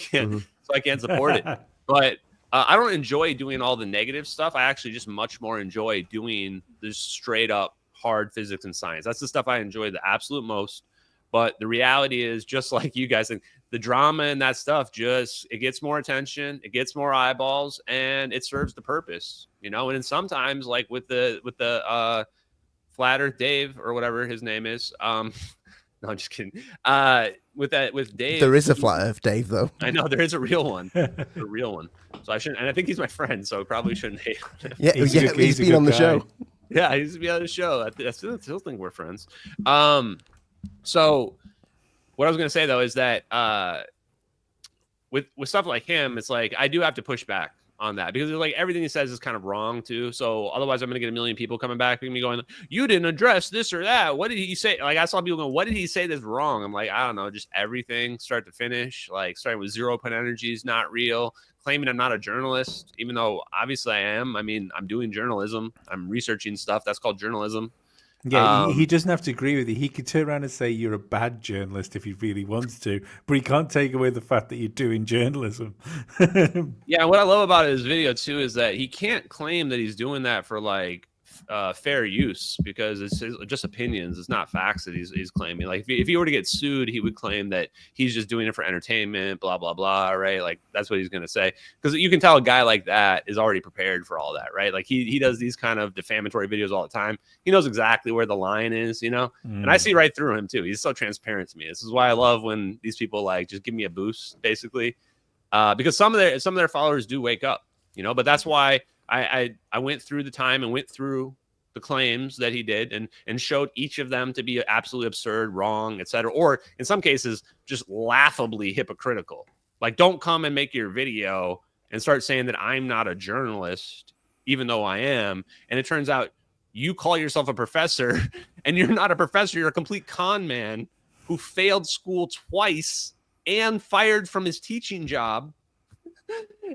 can't support it. But I don't enjoy doing all the negative stuff. I actually just much more enjoy doing this straight up hard physics and science. That's the stuff I enjoy the absolute most. But the reality is, just like you guys think, the drama and that stuff it gets more attention, it gets more eyeballs, and it serves the purpose, And then sometimes, like with the Flat Earth Dave or whatever his name is. No, I'm just kidding. With Dave, there is a Flat Earth Dave, though. I know there is a real one, So I shouldn't, and I think he's my friend, so I probably shouldn't hate him. Yeah, he's been on the show. Yeah, he used to be on the show. I still think we're friends. So what I was going to say though is that with stuff like him, it's like I do have to push back on that because like everything he says is kind of wrong too. So otherwise, I'm going to get a million people coming back and me going, "You didn't address this or that. What did he say?" Like I saw people going, "What did he say that's wrong?" I'm like, I don't know, just everything, start to finish. Like starting with 0 point energy is not real. Claiming I'm not a journalist, even though obviously I am. I mean, I'm doing journalism. I'm researching stuff. That's called journalism. Yeah, he doesn't have to agree with you. He could turn around and say you're a bad journalist if he really wants to, but he can't take away the fact that you're doing journalism. Yeah, what I love about his video too is that he can't claim that he's doing that for like fair use because it's just opinions. It's not facts that he's claiming. Like if he were to get sued, he would claim that he's just doing it for entertainment, blah blah blah. Right? Like that's what he's gonna say because you can tell a guy like that is already prepared for all that. Right? Like he does these kind of defamatory videos all the time. He knows exactly where the line is, you know. And I see right through him too. He's so transparent to me. This is why I love when these people like just give me a boost, basically, because some of their followers do wake up, you know. But that's why I went through the time and went through the claims that he did and showed each of them to be absolutely absurd, wrong, etc. Or in some cases, just laughably hypocritical. Like, don't come and make your video and start saying that I'm not a journalist, even though I am. And it turns out you call yourself a professor and you're not a professor. You're a complete con man who failed school twice and fired from his teaching job.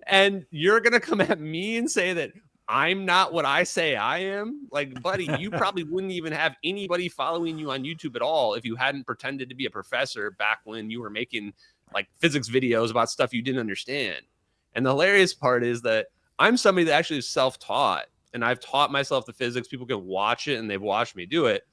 And you're going to come at me and say that I'm not what I say I am? Like, buddy, you probably wouldn't even have anybody following you on YouTube at all if you hadn't pretended to be a professor back when you were making like physics videos about stuff you didn't understand. And the hilarious part is that I'm somebody that actually is self-taught, and I've taught myself the physics. People can watch it and they've watched me do it.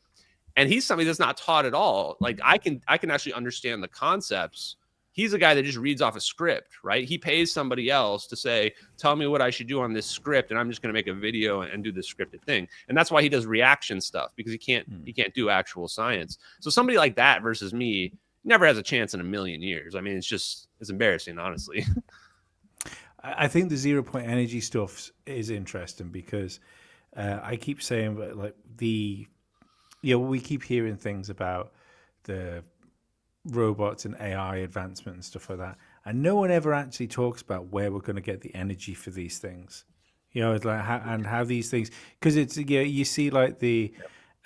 And he's somebody that's not taught at all. Like I can actually understand the concepts. He's a guy that just reads off a script, right? He pays somebody else to say, tell me what I should do on this script, and I'm just going to make a video and do this scripted thing. And that's why he does reaction stuff, because he can't do actual science. So somebody like that versus me never has a chance in a million years. I mean, it's embarrassing, honestly. I think the 0 point energy stuff is interesting because I keep saying like we keep hearing things about the robots and AI advancement and stuff like that, and no one ever actually talks about where we're going to get the energy for these things. You know, it's like how these things, because it's you see like the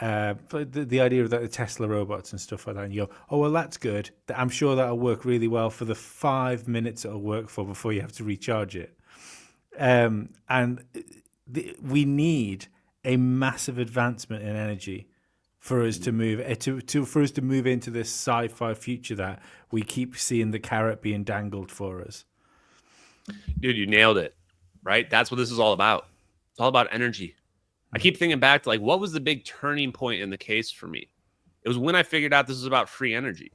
idea of the Tesla robots and stuff like that, and you go, oh well, that's good. I'm sure that'll work really well for the 5 minutes it'll work for before you have to recharge it. We need a massive advancement in energy for us to move for us to move into this sci-fi future that we keep seeing the carrot being dangled for us. Dude, you nailed it, right? That's what this is all about. It's all about energy. I keep thinking back to like, what was the big turning point in the case for me? It was when I figured out this is about free energy.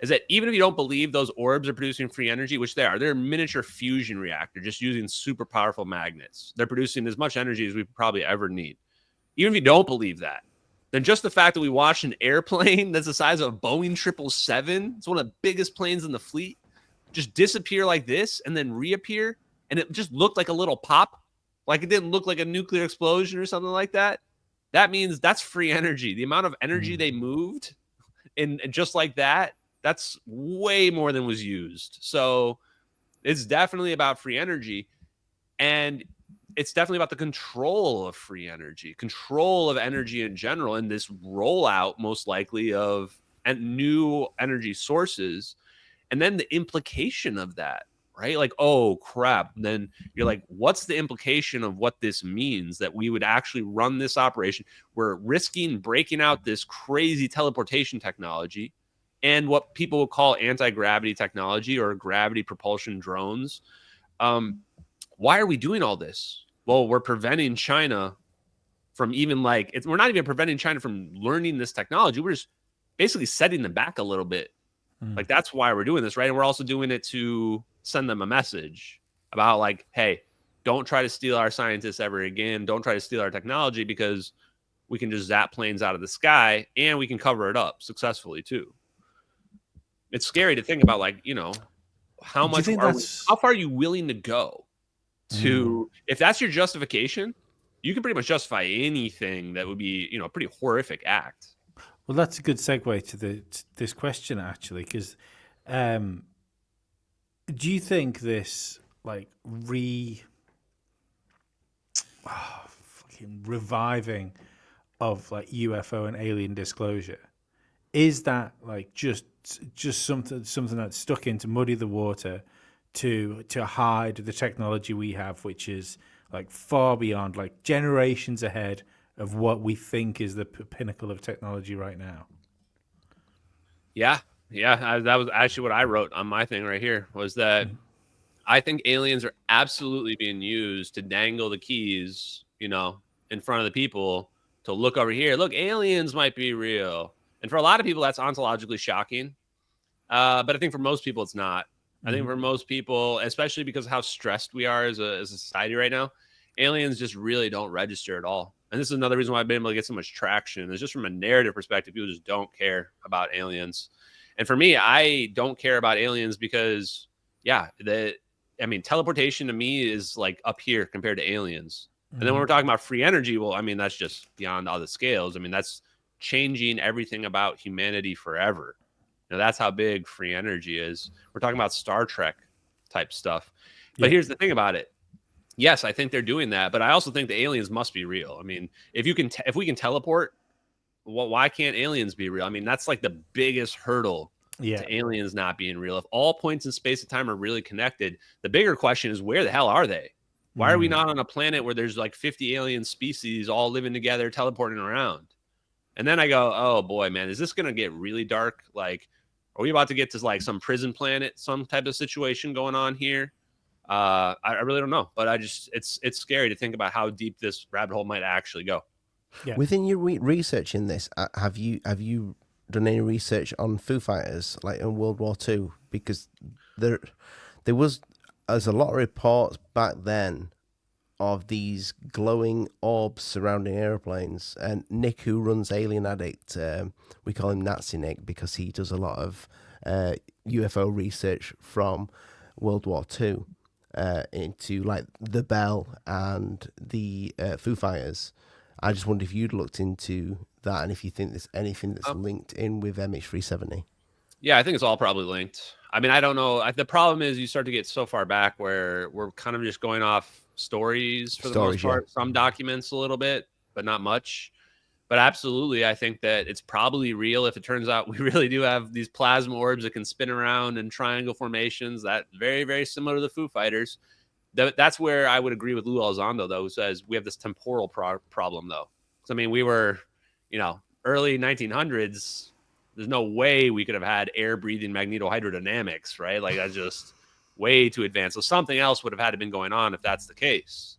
Is that even if you don't believe those orbs are producing free energy, which they're a miniature fusion reactor just using super powerful magnets. They're producing as much energy as we probably ever need. Even if you don't believe that, then just the fact that we watched an airplane that's the size of a Boeing 777, it's one of the biggest planes in the fleet, just disappear like this and then reappear, and it just looked like a little pop, like it didn't look like a nuclear explosion or something like that. That means that's free energy. The amount of energy they moved, and just like that, that's way more than was used. So it's definitely about free energy, and it's definitely about the control of free energy, control of energy in general, and this rollout most likely of new energy sources. And then the implication of that, right? Like, oh crap. Then you're like, what's the implication of what this means that we would actually run this operation? We're risking breaking out this crazy teleportation technology and what people would call anti-gravity technology or gravity propulsion drones. Why are we doing all this? Well, we're preventing China from even we're not even preventing China from learning this technology. We're just basically setting them back a little bit. Like, that's why we're doing this, right? And we're also doing it to send them a message about like, hey, don't try to steal our scientists ever again. Don't try to steal our technology, because we can just zap planes out of the sky and we can cover it up successfully too. It's scary to think about, like, you know, how far are you willing to go to, if that's your justification, you can pretty much justify anything that would be, you know, a pretty horrific act. Well, that's a good segue to this question, actually, because Do you think this like fucking reviving of like UFO and alien disclosure, is that like just something that's stuck in to muddy the water to hide the technology we have, which is like far beyond, like generations ahead of what we think is the pinnacle of technology right now? Yeah, that was actually what I wrote on my thing right here, was that I think aliens are absolutely being used to dangle the keys, you know, in front of the people to look over here. Look, aliens might be real. And for a lot of people, that's ontologically shocking. But I think for most people, it's not. I think for most people, especially because of how stressed we are as a society right now, aliens just really don't register at all. And this is another reason why I've been able to get so much traction. It's just from a narrative perspective, people just don't care about aliens. And for me, I don't care about aliens because, teleportation to me is like up here compared to aliens. And then when we're talking about free energy, well, I mean, that's just beyond all the scales. I mean, that's changing everything about humanity forever. You know, that's how big free energy is. We're talking about Star Trek type stuff. But here's the thing about it. Yes, I think they're doing that, but I also think the aliens must be real. I mean, if we can teleport, well, why can't aliens be real? I mean, that's like the biggest hurdle to aliens not being real. If all points in space and time are really connected, the bigger question is, where the hell are they? Why are we not on a planet where there's like 50 alien species all living together, teleporting around? And then I go, oh boy, man, is this going to get really dark? Like, are we about to get to like some prison planet, some type of situation going on here? I really don't know, but it's scary to think about how deep this rabbit hole might actually go. Yeah. Within your research in this, have you done any research on Foo Fighters, like in World War II? Because there's a lot of reports back then of these glowing orbs surrounding airplanes. And Nick, who runs Alien Addict, we call him Nazi Nick because he does a lot of UFO research from World War II into like the Bell and the Foo Fighters. I just wonder if you'd looked into that and if you think there's anything that's linked in with MH370. Yeah, I think it's all probably linked. I mean, I don't know. The problem is you start to get so far back where we're kind of just going off stories for the most part. Some documents a little bit, but not much. But absolutely, I think that it's probably real if it turns out we really do have these plasma orbs that can spin around in triangle formations. That very, very similar to the Foo Fighters. That's where I would agree with Lou Elizondo, though, who says we have this temporal problem, though. So, I mean, we were, early 1900s. There's no way we could have had air-breathing magnetohydrodynamics, right? Like, that's just way too advanced. So something else would have had to been going on if that's the case.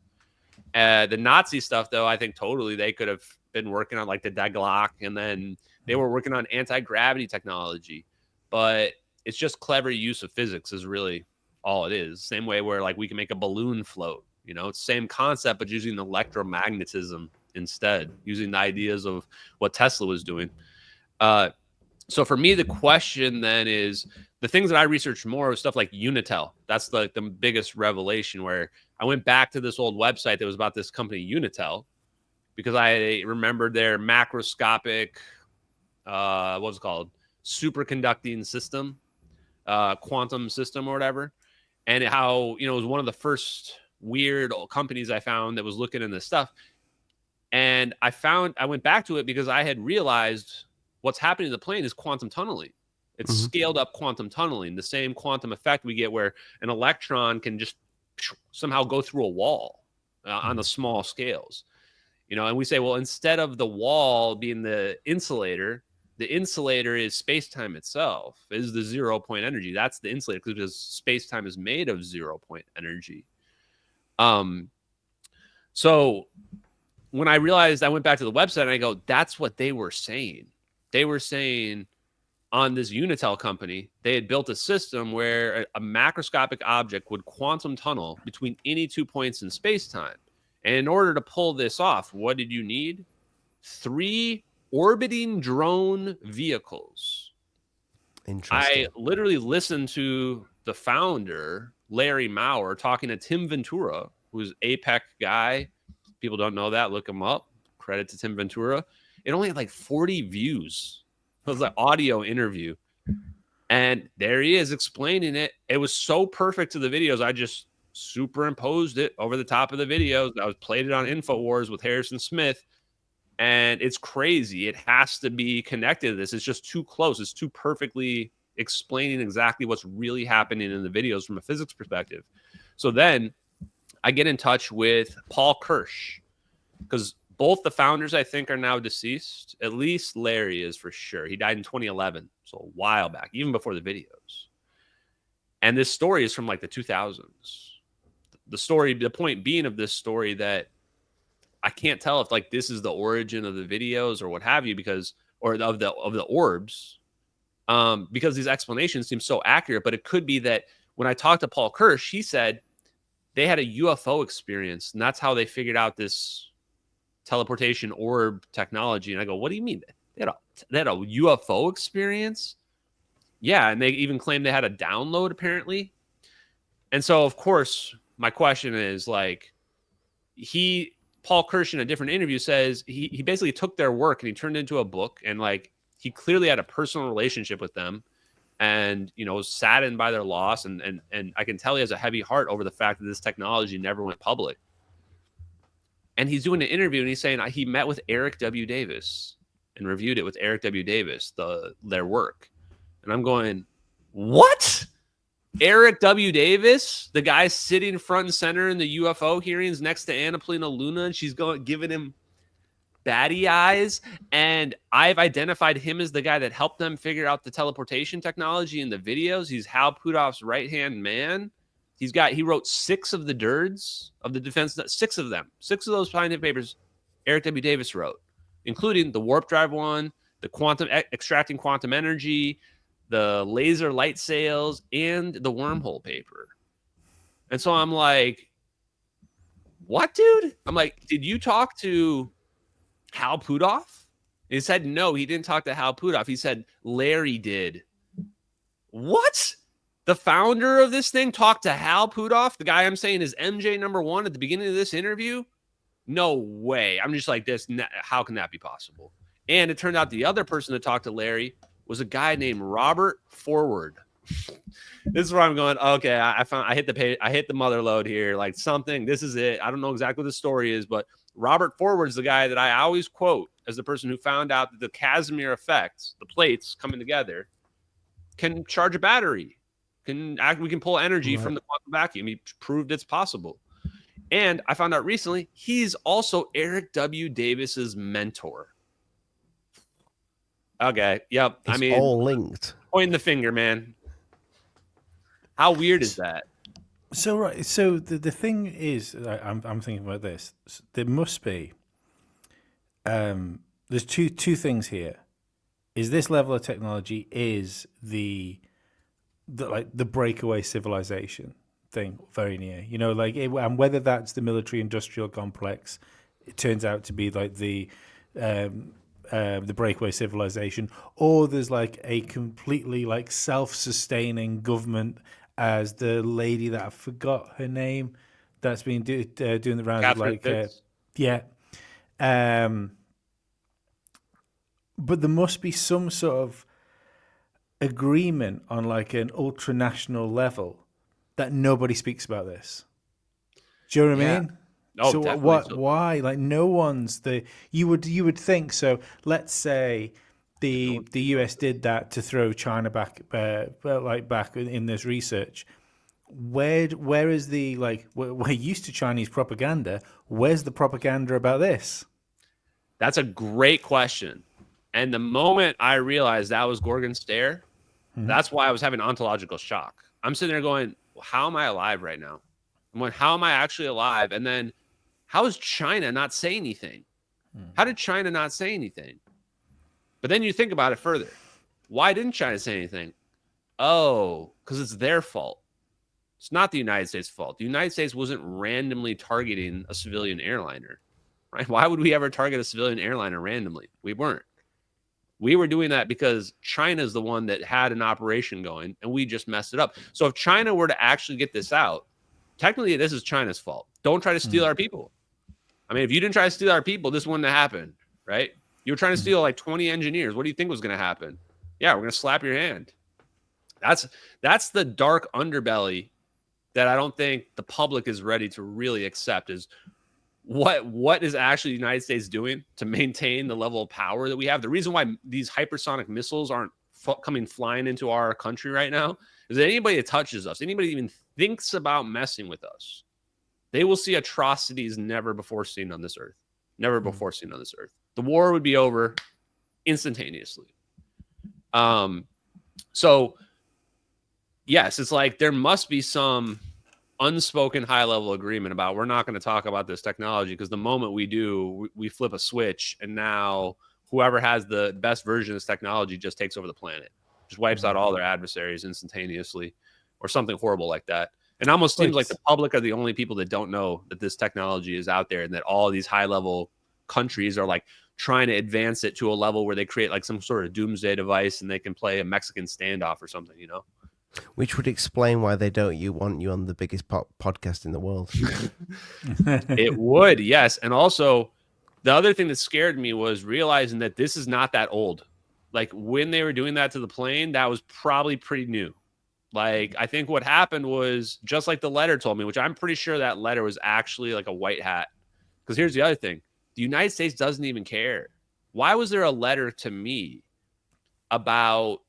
The Nazi stuff, though, I think totally they could have been working on, like, the Daglock, and then they were working on anti-gravity technology. But it's just clever use of physics is really all it is. Same way where like we can make a balloon float, it's the same concept, but using electromagnetism instead, using the ideas of what Tesla was doing. So for me, the question then is the things that I researched more was stuff like Unitel. That's like the biggest revelation, where I went back to this old website that was about this company Unitel because I remembered their macroscopic, what was it called? Superconducting system, quantum system or whatever. And how, it was one of the first weird companies I found that was looking in this stuff. And I went back to it because I had realized what's happening to the plane is quantum tunneling. It's scaled up quantum tunneling, the same quantum effect we get where an electron can just somehow go through a wall on the small scales. And we say, well, instead of the wall being the insulator is space-time itself, is the 0 point energy. That's the insulator because space-time is made of 0 point energy. So when I realized, I went back to the website and I go, that's what they were saying. They were saying on this Unitel company, they had built a system where a macroscopic object would quantum tunnel between any 2 points in space-time. And in order to pull this off, what did you need? 3 orbiting drone vehicles. Interesting. I literally listened to the founder, Larry Maurer, talking to Tim Ventura, who's APEC guy. People don't know that. Look him up. Credit to Tim Ventura. It only had like 40 views. It was an audio interview. And there he is explaining it. It was so perfect to the videos. I just superimposed it over the top of the videos. I was played it on InfoWars with Harrison Smith. And it's crazy. It has to be connected to this. It's just too close. It's too perfectly explaining exactly what's really happening in the videos from a physics perspective. So then I get in touch with Paul Kirsch, because both the founders, I think, are now deceased. At least Larry is for sure. He died in 2011, so a while back, even before the videos. And this story is from like the 2000s. The point being of this story that I can't tell if like this is the origin of the videos or what have you, or of the orbs, because these explanations seem so accurate. But it could be that when I talked to Paul Kirsch, he said they had a UFO experience, and that's how they figured out this teleportation orb technology. And I go, what do you mean? They had a UFO experience? Yeah, and they even claimed they had a download apparently. And so, of course, my question is like, Paul Kirsch in a different interview says he basically took their work and he turned it into a book, and like he clearly had a personal relationship with them, and was saddened by their loss, and I can tell he has a heavy heart over the fact that this technology never went public. And he's doing an interview and he's saying he met with Eric W. Davis and reviewed it with Eric W. Davis, their work. And I'm going, what? Eric W. Davis, the guy sitting front and center in the UFO hearings next to Annapolena Luna, and she's giving him baddie eyes. And I've identified him as the guy that helped them figure out the teleportation technology in the videos. He's Hal Puthoff's right-hand man. He wrote 6 of the DIRDs of the defense, 6 of them. 6 of those scientific papers Eric W. Davis wrote, including the warp drive one, the extracting quantum energy, the laser light sails, and the wormhole paper. And so I'm like, what, dude? I'm like, did you talk to Hal Puthoff? He said, no, he didn't talk to Hal Puthoff. He said, Larry did. What? The founder of this thing talked to Hal Puthoff, the guy I'm saying is MJ #1 at the beginning of this interview? No way. I'm just like this. How can that be possible? And it turned out the other person that talked to Larry was a guy named Robert Forward. This is where I'm going, okay, I hit the mother lode here, like something. This is it. I don't know exactly what the story is, but Robert Forward's the guy that I always quote as the person who found out that the Casimir effects, the plates coming together, can charge a battery. We can pull energy from the quantum vacuum. He proved it's possible. And I found out recently he's also Eric W. Davis's mentor. Okay. Yep. It's all linked. Pointing the finger, man. How weird is that? So right. So the thing is, I'm thinking about this. There must be. There's two things here. Is this level of technology is the breakaway civilization thing very near, and whether that's the military industrial complex, it turns out to be like the breakaway civilization, or there's like a completely like self-sustaining government, as the lady that I forgot her name that's been doing the rounds of like but there must be some sort of agreement on like an ultranational level that nobody speaks about this. Do you know what I mean? Oh, so definitely. why? Like no one's you would think so. Let's say the US did that to throw China back in this research. Where is the we're used to Chinese propaganda. Where's the propaganda about this? That's a great question. And the moment I realized that was Gorgon Stare, that's why I was having ontological shock. I'm sitting there going, how am I alive right now? I'm going, how am I actually alive? And then how is China not saying anything? How did China not say anything? But then you think about it further. Why didn't China say anything? Oh, because it's their fault. It's not the United States' fault. The United States wasn't randomly targeting a civilian airliner, right? Why would we ever target a civilian airliner randomly? We weren't. We were doing that because China's the one that had an operation going, and we just messed it up. So if China were to actually get this out, technically this is China's fault. Don't try to steal our people. I mean, if you didn't try to steal our people, this wouldn't have happened, right? You were trying to steal like 20 engineers. What do you think was going to happen? Yeah, we're going to slap your hand. That's the dark underbelly that I don't think the public is ready to really accept, is what is actually the United States doing to maintain the level of power that we have. The reason why these hypersonic missiles aren't coming flying into our country right now is that anybody that touches us, anybody that even thinks about messing with us, they will see atrocities never before seen on this earth. Never before seen on this earth. The war would be over instantaneously. So yes, it's like there must be some unspoken high-level agreement about we're not going to talk about this technology, because the moment we do, we flip a switch, and now whoever has the best version of this technology just takes over the planet, just wipes out all their adversaries instantaneously, or something horrible like that. It almost seems like the public are the only people that don't know that this technology is out there, and that all these high-level countries are like trying to advance it to a level where they create like some sort of doomsday device and they can play a Mexican standoff or something, you know? Which would explain why they don't want you on the biggest podcast in the world. It would, yes. And also, the other thing that scared me was realizing that this is not that old. Like, when they were doing that to the plane, that was probably pretty new. Like, I think what happened was, just like the letter told me, which I'm pretty sure that letter was actually like a white hat. Because here's the other thing. The United States doesn't even care. Why was there a letter to me about,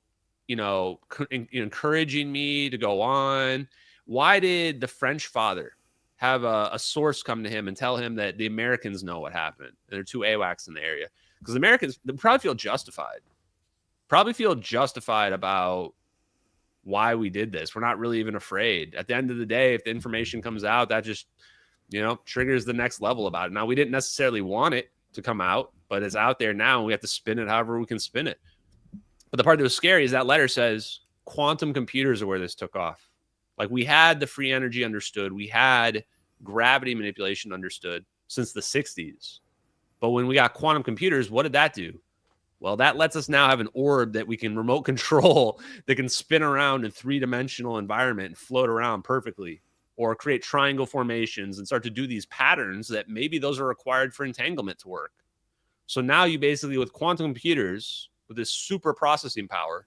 you know, encouraging me to go on? Why did the French father have a source come to him and tell him that the Americans know what happened? And there are 2 AWACS in the area. Because the Americans, they probably feel justified. About why we did this. We're not really even afraid. At the end of the day, if the information comes out, that just, you know, triggers the next level about it. Now, we didn't necessarily want it to come out, but it's out there now, and we have to spin it however we can spin it. But the part that was scary is that letter says quantum computers are where this took off. Like, we had the free energy understood. We had gravity manipulation understood since the 60s. But when we got quantum computers, what did that do? Well, that lets us now have an orb that we can remote control that can spin around in 3-dimensional environment and float around perfectly, or create triangle formations and start to do these patterns that maybe those are required for entanglement to work. So now you basically, with quantum computers, with this super processing power,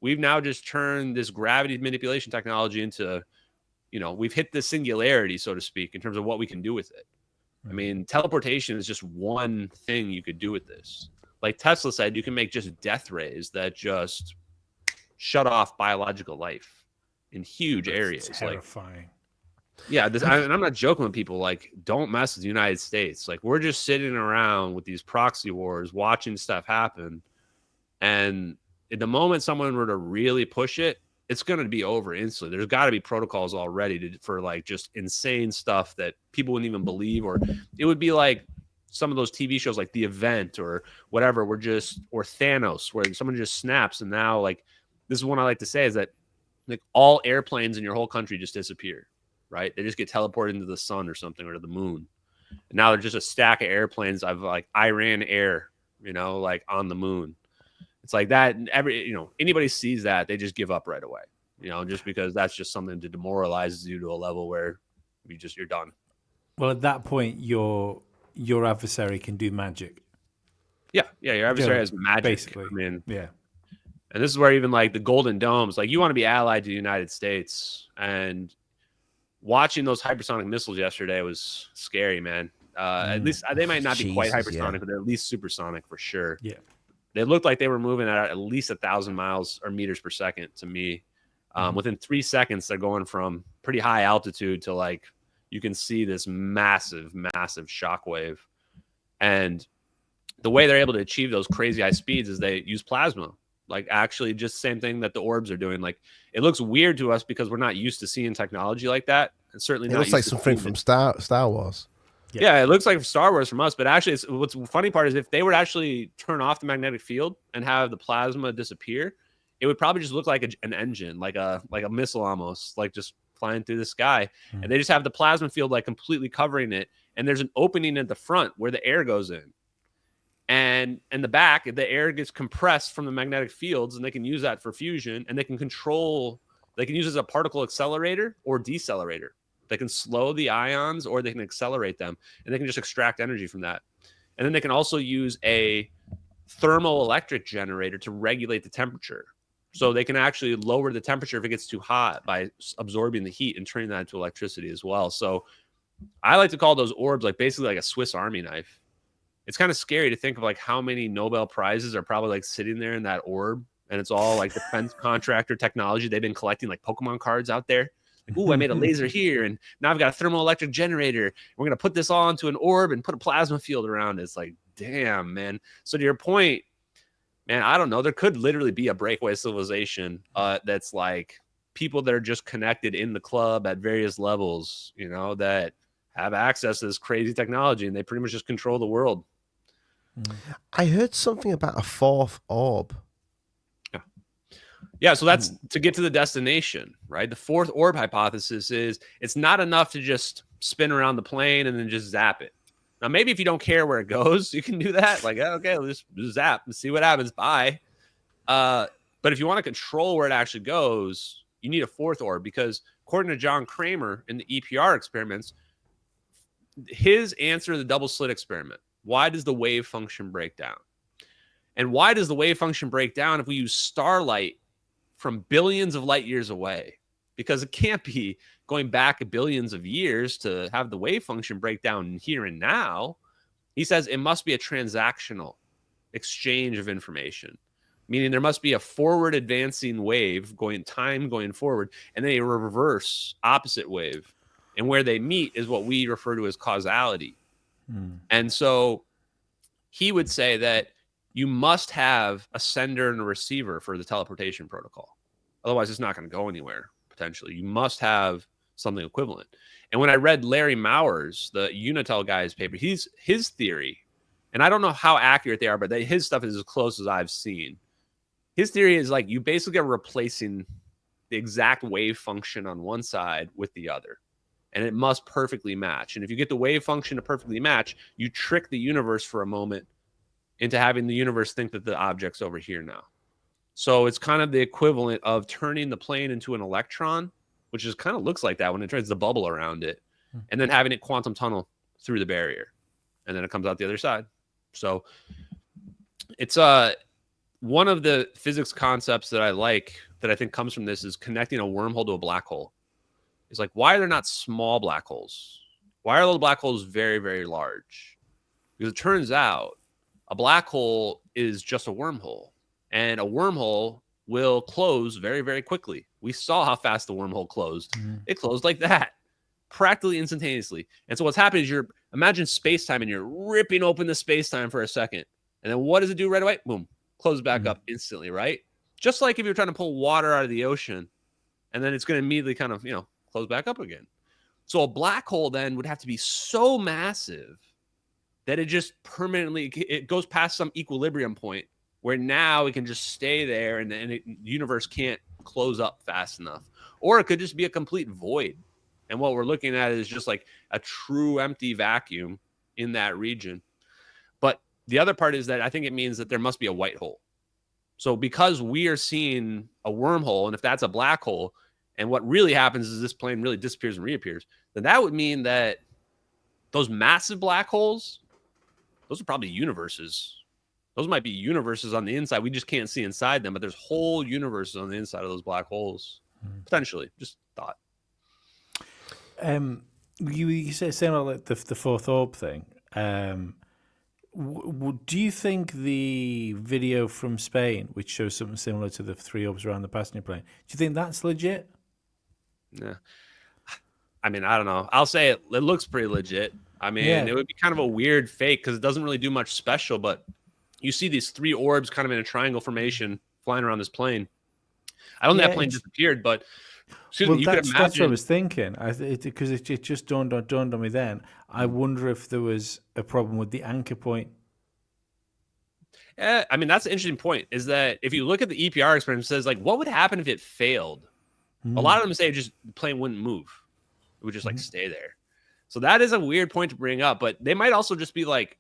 we've now just turned this gravity manipulation technology into, you know, we've hit the singularity, so to speak, in terms of what we can do with it. I mean, teleportation is just one thing you could do with this. Like Tesla said, you can make just death rays that just shut off biological life in huge areas. Terrifying. Like, yeah, and I'm not joking with people. Like, don't mess with the United States. Like, we're just sitting around with these proxy wars, watching stuff happen. And at the moment someone were to really push it, it's going to be over instantly. There's got to be protocols already for like just insane stuff that people wouldn't even believe, or it would be like some of those TV shows like The Event or whatever, or Thanos, where someone just snaps. And now, like, this is one I like to say, is that like all airplanes in your whole country just disappear, right? They just get teleported into the sun or something, or to the moon. And now they're just a stack of airplanes of like Iran Air, you know, like on the moon. It's like that. And anybody sees that, they just give up right away, you know, just because that's just something that demoralizes you to a level where you're done. Well, at that point, your adversary can do magic. Yeah, your adversary has magic. Basically. I mean, yeah. And this is where even like the Golden Domes, like, you want to be allied to the United States. And watching those hypersonic missiles yesterday was scary, man. At least they might not be quite hypersonic, but they're at least supersonic for sure. Yeah. They looked like they were moving at least 1,000 miles or meters per second to me. Within 3 seconds, they're going from pretty high altitude to like, you can see this massive, massive shockwave. And the way they're able to achieve those crazy high speeds is they use plasma. Like, actually just the same thing that the orbs are doing. Like, it looks weird to us because we're not used to seeing technology like that. And certainly it looks like something from Star Wars. Yeah, it looks like Star Wars from us, but actually, what's the funny part is if they were to actually turn off the magnetic field and have the plasma disappear, it would probably just look like an engine, like a missile almost, like just flying through the sky. And they just have the plasma field like completely covering it, and there's an opening at the front where the air goes in. And in the back, the air gets compressed from the magnetic fields, and they can use that for fusion, and they can use it as a particle accelerator or decelerator. They can slow the ions or they can accelerate them, and they can just extract energy from that. And then they can also use a thermoelectric generator to regulate the temperature. So they can actually lower the temperature if it gets too hot by absorbing the heat and turning that into electricity as well. So I like to call those orbs like basically like a Swiss Army knife. It's kind of scary to think of like how many Nobel Prizes are probably like sitting there in that orb, and it's all like defense contractor technology. They've been collecting like Pokemon cards out there. Like, ooh, I made a laser here, and now I've got a thermoelectric generator. We're gonna put this all into an orb and put a plasma field around it. It's like, damn, man. So to your point, man, I don't know. There could literally be a breakaway civilization that's like people that are just connected in the club at various levels, you know, that have access to this crazy technology, and they pretty much just control the world. I heard something about a fourth orb. Yeah, so that's to get to the destination, right? The fourth orb hypothesis is it's not enough to just spin around the plane and then just zap it. Now, maybe if you don't care where it goes, you can do that. Like, okay, let's just zap and see what happens. Bye. But if you want to control where it actually goes, you need a fourth orb, because according to John Kramer in the EPR experiments, his answer to the double slit experiment, why does the wave function break down? And why does the wave function break down if we use starlight from billions of light years away? Because it can't be going back billions of years to have the wave function break down here and now. He says it must be a transactional exchange of information, meaning there must be a forward advancing wave going forward, and then a reverse opposite wave. And where they meet is what we refer to as causality. And so he would say that you must have a sender and a receiver for the teleportation protocol. Otherwise, it's not going to go anywhere, potentially. You must have something equivalent. And when I read Larry Maurer's, the Unitel guy's paper, his theory, and I don't know how accurate they are, but his stuff is as close as I've seen. His theory is like you basically are replacing the exact wave function on one side with the other, and it must perfectly match. And if you get the wave function to perfectly match, you trick the universe for a moment into having the universe think that the object's over here now. So it's kind of the equivalent of turning the plane into an electron, which is kind of looks like that when it turns the bubble around it, and then having it quantum tunnel through the barrier, and then it comes out the other side. So it's one of the physics concepts that I like, that I think comes from this, is connecting a wormhole to a black hole. It's like, why are there not small black holes? Why are those black holes very, very large? Because it turns out a black hole is just a wormhole, and a wormhole will close very, very quickly. We saw how fast the wormhole closed. It closed like that, practically instantaneously. And so what's happening is imagine space-time, and you're ripping open the space-time for a second. And then what does it do right away? Boom, close back up instantly, right? Just like if you're trying to pull water out of the ocean, and then it's going to immediately kind of, close back up again. So a black hole then would have to be so massive that it just permanently, it goes past some equilibrium point where now it can just stay there, and then the universe can't close up fast enough. Or it could just be a complete void. And what we're looking at is just like a true empty vacuum in that region. But the other part is that I think it means that there must be a white hole. So because we are seeing a wormhole, and if that's a black hole, and what really happens is this plane really disappears and reappears, then that would mean that those massive black holes, those are probably universes. Those might be universes on the inside. We just can't see inside them, but there's whole universes on the inside of those black holes. Potentially. Just thought. You say saying about like the fourth orb thing. Do you think the video from Spain, which shows something similar to the three orbs around the passenger plane, do you think that's legit? Yeah. I mean, I don't know. I'll say it looks pretty legit. I mean, It would be kind of a weird fake because it doesn't really do much special, but you see these three orbs kind of in a triangle formation flying around this plane. I don't think that plane disappeared, but that's what I was thinking. Because it just dawned on me then. I wonder if there was a problem with the anchor point. Yeah, I mean, that's an interesting point, is that if you look at the EPR experiment, it says, like, what would happen if it failed? A lot of them say just the plane wouldn't move. It would just, like, stay there. So that is a weird point to bring up, but they might also just be, like,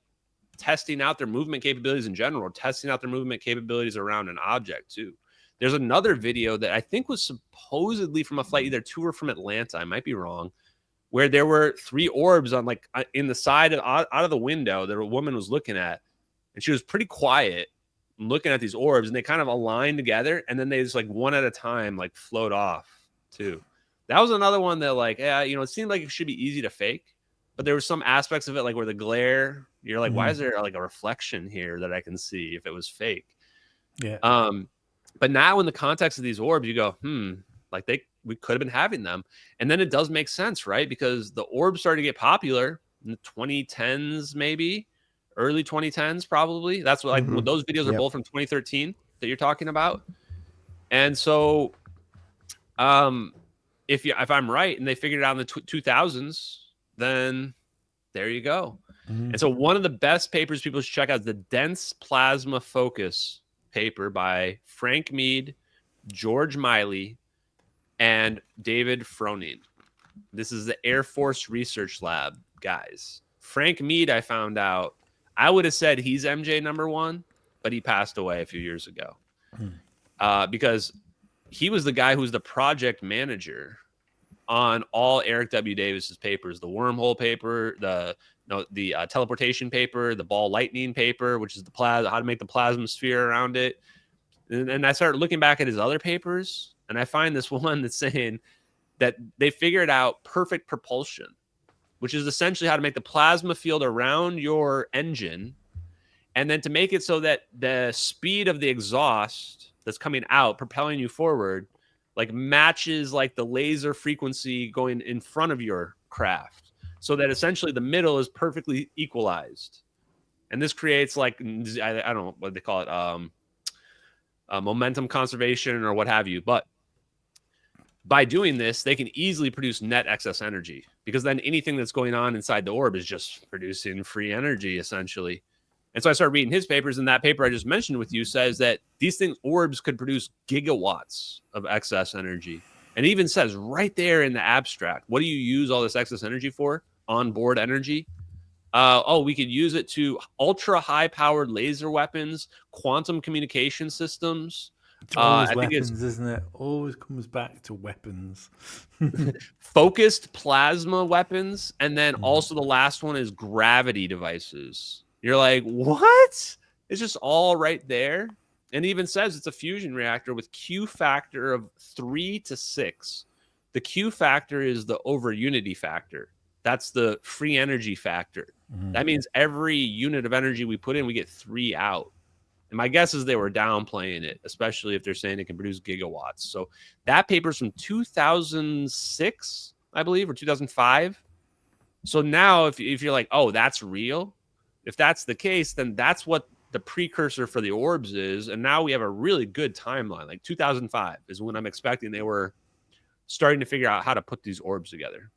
testing out their movement capabilities in general, or testing out their movement capabilities around an object, too. There's another video that I think was supposedly from a flight either to or from Atlanta, I might be wrong, where there were three orbs on, like, in the side out of the window that a woman was looking at, and she was pretty quiet, looking at these orbs, and they kind of align together, and then they just like one at a time like float off too. That was another one that like, yeah, you know, it seemed like it should be easy to fake, but there were some aspects of it like where the glare, you're like, why is there like a reflection here that I can see if it was fake? Yeah. But now in the context of these orbs, you go, like we could have been having them. And then it does make sense, right? Because the orbs started to get popular in the 2010s, maybe early 2010s, probably. That's what like those videos are both from 2013 that you're talking about. And so if I'm right and they figured it out in the 2000s, then there you go. And so one of the best papers people should check out is the Dense Plasma Focus paper by Frank Mead, George Miley, and David Froning. This is the Air Force Research Lab guys. Frank Mead, I found out, I would have said he's MJ #1, but he passed away a few years ago because he was the guy who was the project manager on all Eric W. Davis's papers, the wormhole paper, the teleportation paper, the ball lightning paper, which is the how to make the plasma sphere around it. And I started looking back at his other papers, and I find this one that's saying that they figured out perfect propulsion, which is essentially how to make the plasma field around your engine, and then to make it so that the speed of the exhaust that's coming out, propelling you forward, like matches like the laser frequency going in front of your craft, so that essentially the middle is perfectly equalized. And this creates like, I don't know what they call it, momentum conservation or what have you. But by doing this, they can easily produce net excess energy, because then anything that's going on inside the orb is just producing free energy, essentially. And so I started reading his papers, and that paper I just mentioned with you says that these orbs could produce gigawatts of excess energy. And it even says right there in the abstract, what do you use all this excess energy for? Onboard energy. We could use it to ultra high powered laser weapons, quantum communication systems. It's always weapons, isn't it? Always comes back to weapons. Focused plasma weapons. And then also the last one is gravity devices. You're like, what? It's just all right there. And it even says it's a fusion reactor with Q factor of 3 to 6. The Q factor is the over unity factor. That's the free energy factor. That means every unit of energy we put in, we get 3 out. And my guess is they were downplaying it, especially if they're saying it can produce gigawatts. So that paper's from 2006, I believe, or 2005. So now if you're like, oh, that's real, if that's the case, then that's what the precursor for the orbs is. And now we have a really good timeline. Like 2005 is when I'm expecting they were starting to figure out how to put these orbs together.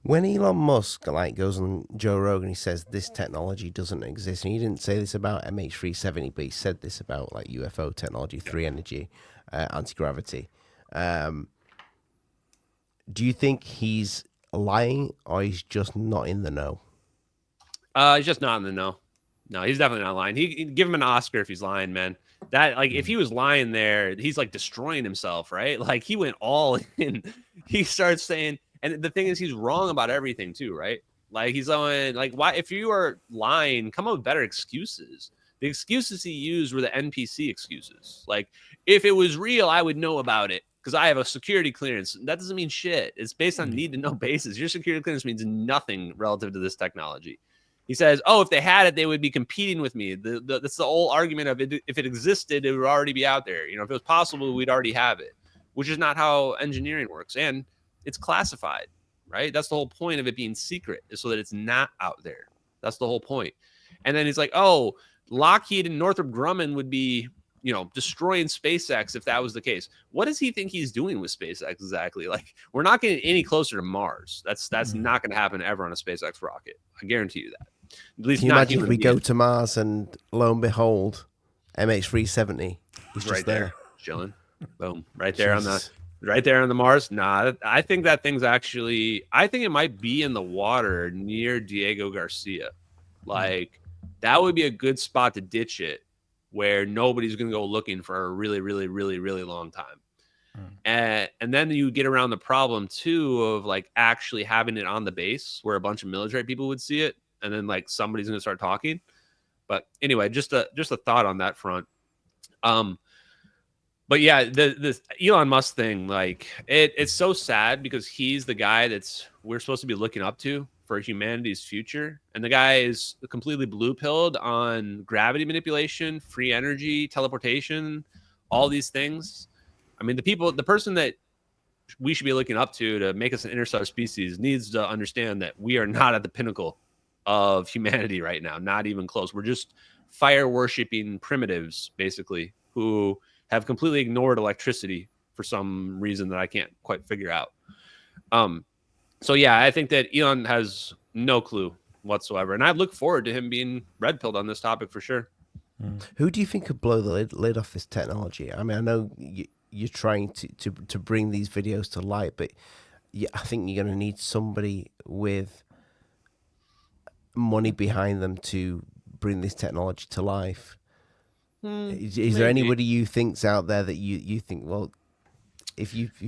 When Elon Musk goes on Joe Rogan, he says this technology doesn't exist, and he didn't say this about MH370, but he said this about like UFO technology, 3 energy, anti-gravity. Do you think he's lying, or he's just not in the know? He's just not in the know. No, he's definitely not lying. He'd give him an Oscar if he's lying, man. That if he was lying there, he's like destroying himself, right? Like he went all in. He starts saying. And the thing is, he's wrong about everything too, right? Like he's going like, why? If you are lying, come up with better excuses. The excuses he used were the NPC excuses. Like, if it was real, I would know about it because I have a security clearance. That doesn't mean shit. It's based on need to know basis. Your security clearance means nothing relative to this technology. He says, oh, if they had it, they would be competing with me. That's the whole argument of it. If it existed, it would already be out there. You know, if it was possible, we'd already have it, which is not how engineering works. And it's classified, right? That's the whole point of it being secret, is so that it's not out there. That's the whole point. And then he's like, oh, Lockheed and Northrop Grumman would be, you know, destroying SpaceX if that was the case. What does he think he's doing with SpaceX exactly? Like, we're not getting any closer to Mars. That's not going to happen ever on a SpaceX rocket. I guarantee you that. At least can you imagine if we go to Mars and lo and behold, MH370 is just right there, chilling. Boom, right there Jesus. Right there on the Mars. Nah, I think that thing's actually, I think it might be in the water near Diego Garcia. Like, that would be a good spot to ditch it, where nobody's going to go looking for a really, really, really, really long time. And then you get around the problem too of like actually having it on the base where a bunch of military people would see it, and then like somebody's going to start talking. But anyway, just a thought on that front. But yeah, the Elon Musk thing, like it's so sad because he's the guy that's we're supposed to be looking up to for humanity's future, and the guy is completely blue-pilled on gravity manipulation, free energy, teleportation, all these things. I mean, the person that we should be looking up to make us an interstellar species needs to understand that we are not at the pinnacle of humanity right now, not even close. We're just fire worshipping primitives, basically, who have completely ignored electricity for some reason that I can't quite figure out. So yeah, I think that Elon has no clue whatsoever, and I look forward to him being red pilled on this topic for sure. Who do you think could blow the lid off this technology? I mean, I know you're trying to bring these videos to light, but I think you're going to need somebody with money behind them to bring this technology to life. Is there anybody you think's out there that you think, well,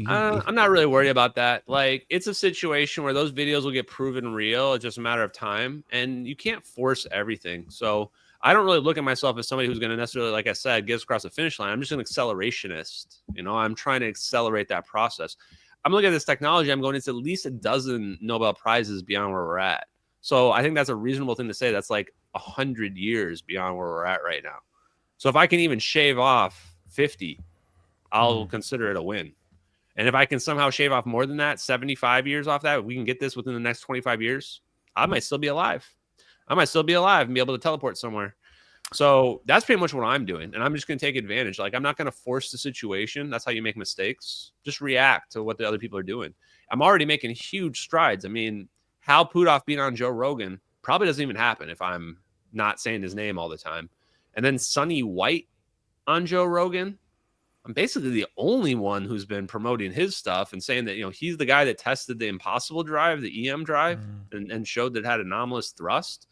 I'm not really worried about that. Like, it's a situation where those videos will get proven real. It's just a matter of time, and you can't force everything. So I don't really look at myself as somebody who's going to necessarily, like I said, get us across the finish line. I'm just an accelerationist. You know, I'm trying to accelerate that process. I'm looking at this technology. I'm going, it's at least a dozen Nobel Prizes beyond where we're at. So I think that's a reasonable thing to say. That's like 100 years beyond where we're at right now. So if I can even shave off 50, I'll consider it a win. And if I can somehow shave off more than that, 75 years off that, we can get this within the next 25 years, I might still be alive. I might still be alive and be able to teleport somewhere. So that's pretty much what I'm doing. And I'm just going to take advantage. Like, I'm not going to force the situation. That's how you make mistakes. Just react to what the other people are doing. I'm already making huge strides. I mean, Hal Puthoff being on Joe Rogan probably doesn't even happen if I'm not saying his name all the time. And then Sonny White on Joe Rogan. I'm basically the only one who's been promoting his stuff and saying that, you know, he's the guy that tested the Impossible drive, the EM drive, and showed that it had anomalous thrust.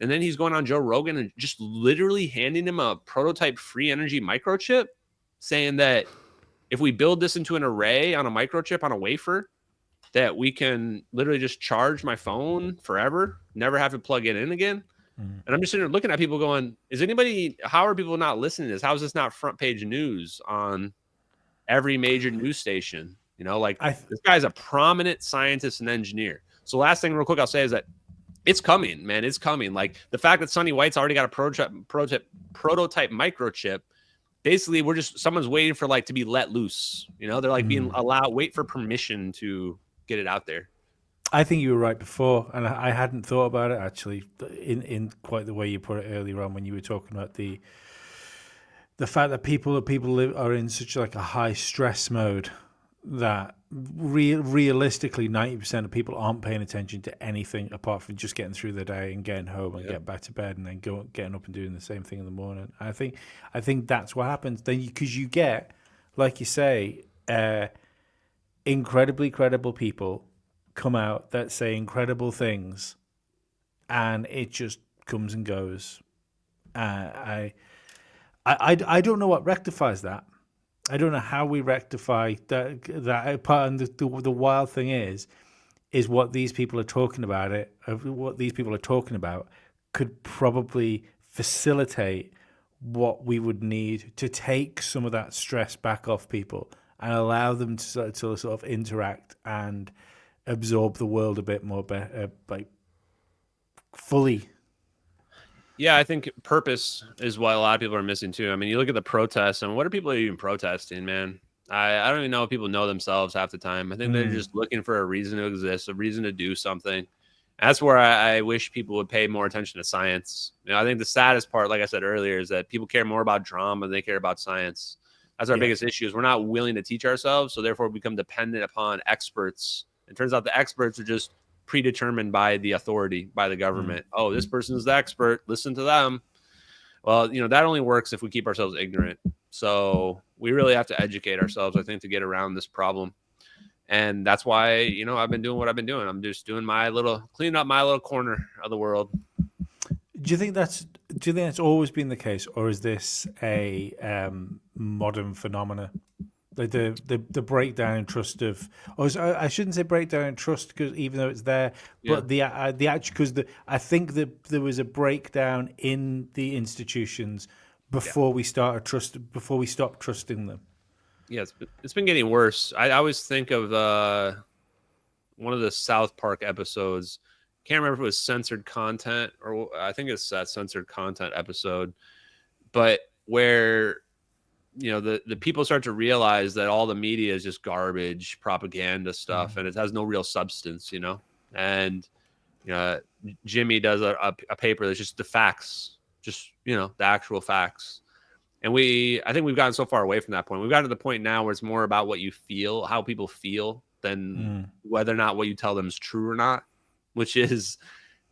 And then he's going on Joe Rogan and just literally handing him a prototype free energy microchip, saying that if we build this into an array on a microchip on a wafer, that we can literally just charge my phone forever, never have to plug it in again. And I'm just sitting there looking at people going, how are people not listening to this? How is this not front page news on every major news station? You know, like this guy's a prominent scientist and engineer. So last thing real quick I'll say is that it's coming, man. It's coming. Like the fact that Sonny White's already got a prototype microchip, basically someone's waiting for like to be let loose. You know, they're like being allowed, wait for permission to get it out there. I think you were right before, and I hadn't thought about it actually in quite the way you put it earlier on when you were talking about the fact that people are in such like a high stress mode that realistically 90% of people aren't paying attention to anything apart from just getting through the day and getting home and getting back to bed and then getting up and doing the same thing in the morning. I think that's what happens then, because you get, like you say, incredibly credible people come out that say incredible things, and it just comes and goes. I don't know what rectifies that. I don't know how we rectify that part. And the wild thing is what these people are talking about. What these people are talking about could probably facilitate what we would need to take some of that stress back off people and allow them to sort of interact and absorb the world a bit more, like fully. Yeah, I think purpose is what a lot of people are missing too. I mean, you look at the protests, and what are people even protesting, man? I don't even know if people know themselves half the time. I think they're just looking for a reason to exist, a reason to do something. That's where I wish people would pay more attention to science. You know, I think the saddest part, like I said earlier, is that people care more about drama than they care about science. That's our biggest issue, is we're not willing to teach ourselves, so therefore we become dependent upon experts. It turns out the experts are just predetermined by the authority, by the government. Oh, this person is the expert. Listen to them. Well, you know, that only works if we keep ourselves ignorant. So we really have to educate ourselves, I think, to get around this problem. And that's why, you know, I've been doing what I've been doing. I'm just doing cleaning up my little corner of the world. Do you think that's always been the case, or is this a modern phenomena the breakdown in trust of, I shouldn't say breakdown in trust because even though it's there, but the actual because I think that there was a breakdown in the institutions before we stopped trusting them. Yeah, it's been getting worse. I always think of one of the South Park episodes. Can't remember if it was censored content or I think it's that censored content episode, but where the people start to realize that all the media is just garbage propaganda stuff and it has no real substance, and Jimmy does a paper that's just the facts, just the actual facts. And I think we've gotten so far away from that point. We've gotten to the point now where it's more about what you feel, how people feel, than whether or not what you tell them is true or not, which is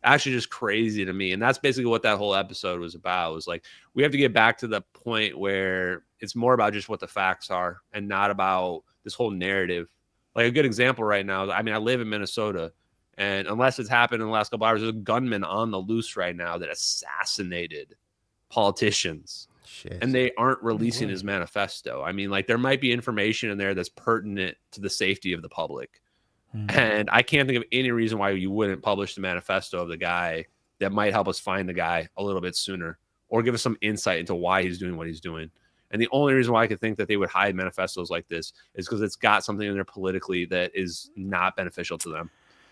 actually just crazy to me. And that's basically what that whole episode was about. It was like, we have to get back to the point where it's more about just what the facts are and not about this whole narrative. Like a good example right now, I live in Minnesota, and unless it's happened in the last couple hours, there's a gunman on the loose right now that assassinated politicians. Shit. And they aren't releasing his manifesto. There might be information in there that's pertinent to the safety of the public. And I can't think of any reason why you wouldn't publish the manifesto of the guy that might help us find the guy a little bit sooner or give us some insight into why he's doing what he's doing. And the only reason why I could think that they would hide manifestos like this is because it's got something in there politically that is not beneficial to them.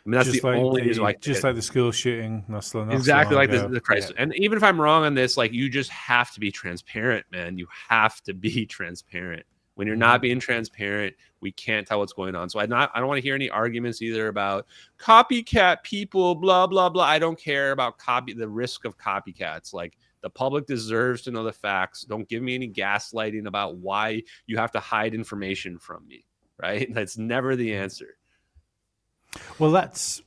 That's just the only reason why. Just like the school shooting. Exactly like the crisis. Yeah. And even if I'm wrong on this, you just have to be transparent, man. You have to be transparent. When you're not being transparent, we can't tell what's going on. So I don't want to hear any arguments either about copycat people, blah, blah, blah. I don't care about the risk of copycats. The public deserves to know the facts. Don't give me any gaslighting about why you have to hide information from me, right? That's never the answer. Well, that's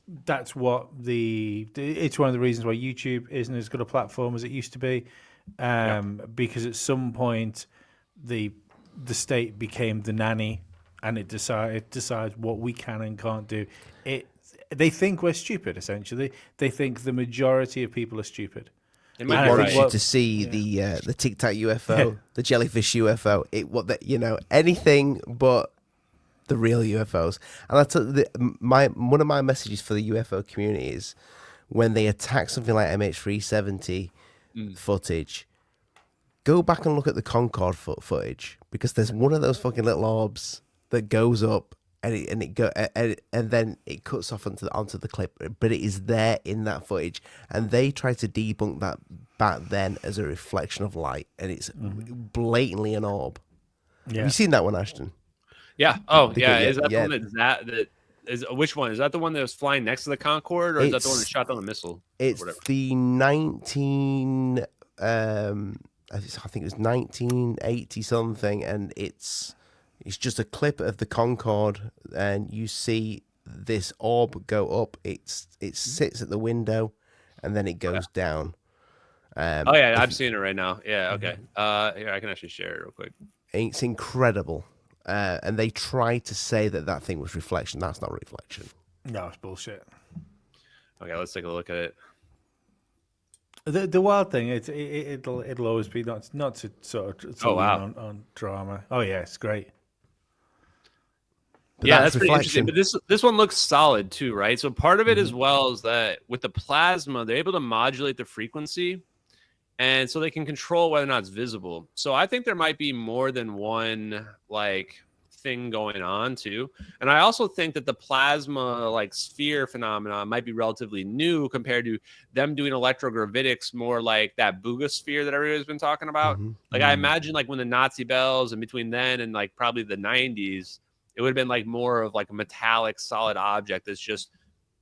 what it's one of the reasons why YouTube isn't as good a platform as it used to be, because at some point the state became the nanny and it decides what we can and can't do. They think we're stupid. Essentially, they think the majority of people are stupid. It wants you to see the Tic Tac UFO, the jellyfish UFO, anything but the real UFOs. And that's one of my messages for the UFO community is when they attack something like MH370 footage, go back and look at the Concorde footage, because there's one of those fucking little orbs that goes up and then it cuts off onto the clip, but it is there in that footage, and they try to debunk that back then as a reflection of light, and it's blatantly an orb. Have you seen that one, Ashton? Yeah. Oh, yeah. Is that the one that is? Which one is that? The one that was flying next to the Concorde, or is that the one that shot down the missile? It's the 19. I think it was 1980 something, and it's just a clip of the Concorde, and you see this orb go up. It sits at the window, and then it goes down. I've seen it right now. Yeah. Okay. Here, I can actually share it real quick. It's incredible. And they try to say that thing was reflection. That's not reflection. No, it's bullshit. Okay, let's take a look at it. The wild thing, it'll always be not to sort of on drama. Oh yeah, it's great. But that's pretty interesting. But this one looks solid too, right? So part of it as well is that with the plasma, they're able to modulate the frequency, and so they can control whether or not it's visible. So I think there might be more than one thing going on too. And I also think that the plasma sphere phenomenon might be relatively new compared to them doing electrogravitics, more like that Booga sphere that everybody's been talking about. I imagine when the Nazi bells and between then and probably the 90s, it would have been more of a metallic solid object that's just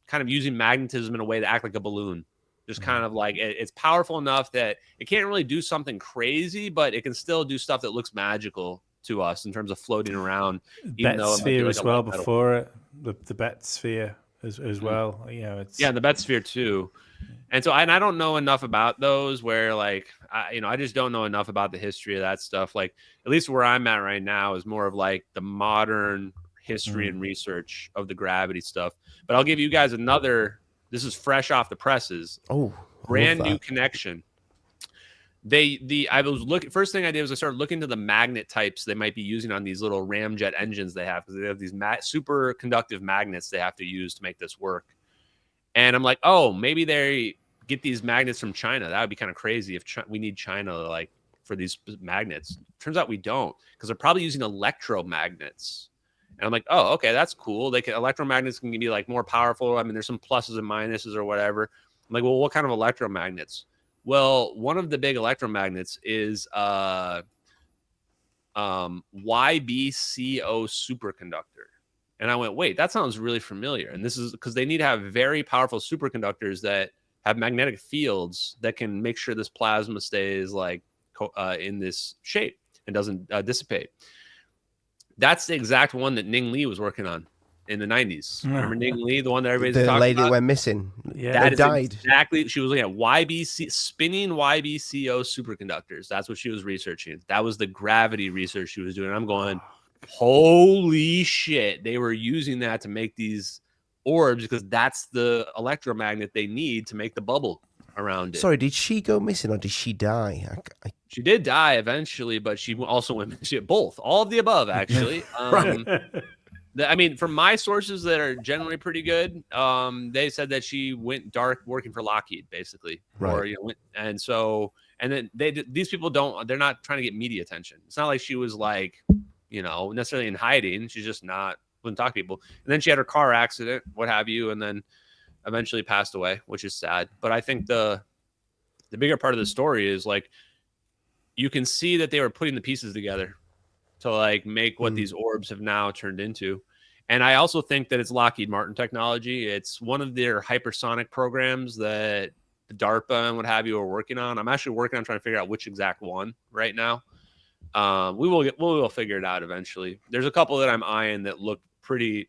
kind of using magnetism in a way to act like a balloon. Just kind of it's powerful enough that it can't really do something crazy, but it can still do stuff that looks magical to us in terms of floating around. Bet sphere as well before it, the Bet sphere as well. The Bet sphere too. And so I don't know enough about those where I just don't know enough about the history of that stuff. At least where I'm at right now is more of the modern history and research of the gravity stuff. But I'll give you guys another. This is fresh off the presses. Oh, brand new connection. I was looking. First thing I did was I started looking into the magnet types they might be using on these little ramjet engines they have, because they have these super conductive magnets they have to use to make this work. And I'm like, oh, maybe they get these magnets from China. That would be kind of crazy if we need China like for these magnets. Turns out we don't, because they're probably using electromagnets. And I'm like, oh, okay, that's cool. Electromagnets can be like more powerful. I mean, there's some pluses and minuses or whatever. I'm like, well, what kind of electromagnets? Well, one of the big electromagnets is YBCO superconductor. And I went, wait, that sounds really familiar. And this is because they need to have very powerful superconductors that have magnetic fields that can make sure this plasma stays like in this shape and doesn't dissipate. That's the exact one that Ning Li was working on in the 90s. Remember Ning Li, the one that everybody's talking about? The lady went missing. Yeah, that died. Exactly. She was looking at spinning YBCO superconductors. That's what she was researching. That was the gravity research she was doing. I'm going, holy shit. They were using that to make these orbs because that's the electromagnet they need to make the bubble around it. Sorry, did she go missing or did she die? She did die eventually, but she also went missing. Both. All of the above, actually. I mean, from my sources that are generally pretty good, they said that she went dark working for Lockheed, basically. Right. Or, and then these people they're not trying to get media attention. It's not like she was like, necessarily in hiding. She's just wouldn't talk to people. And then she had her car accident, what have you, and then eventually passed away, which is sad. But I think the bigger part of the story is like, you can see that they were putting the pieces together to like make what these orbs have now turned into. And I also think that it's Lockheed Martin technology. It's one of their hypersonic programs that the DARPA and what have you are working on. I'm actually working on trying to figure out which exact one right now. We will figure it out eventually. There's a couple that I'm eyeing that look pretty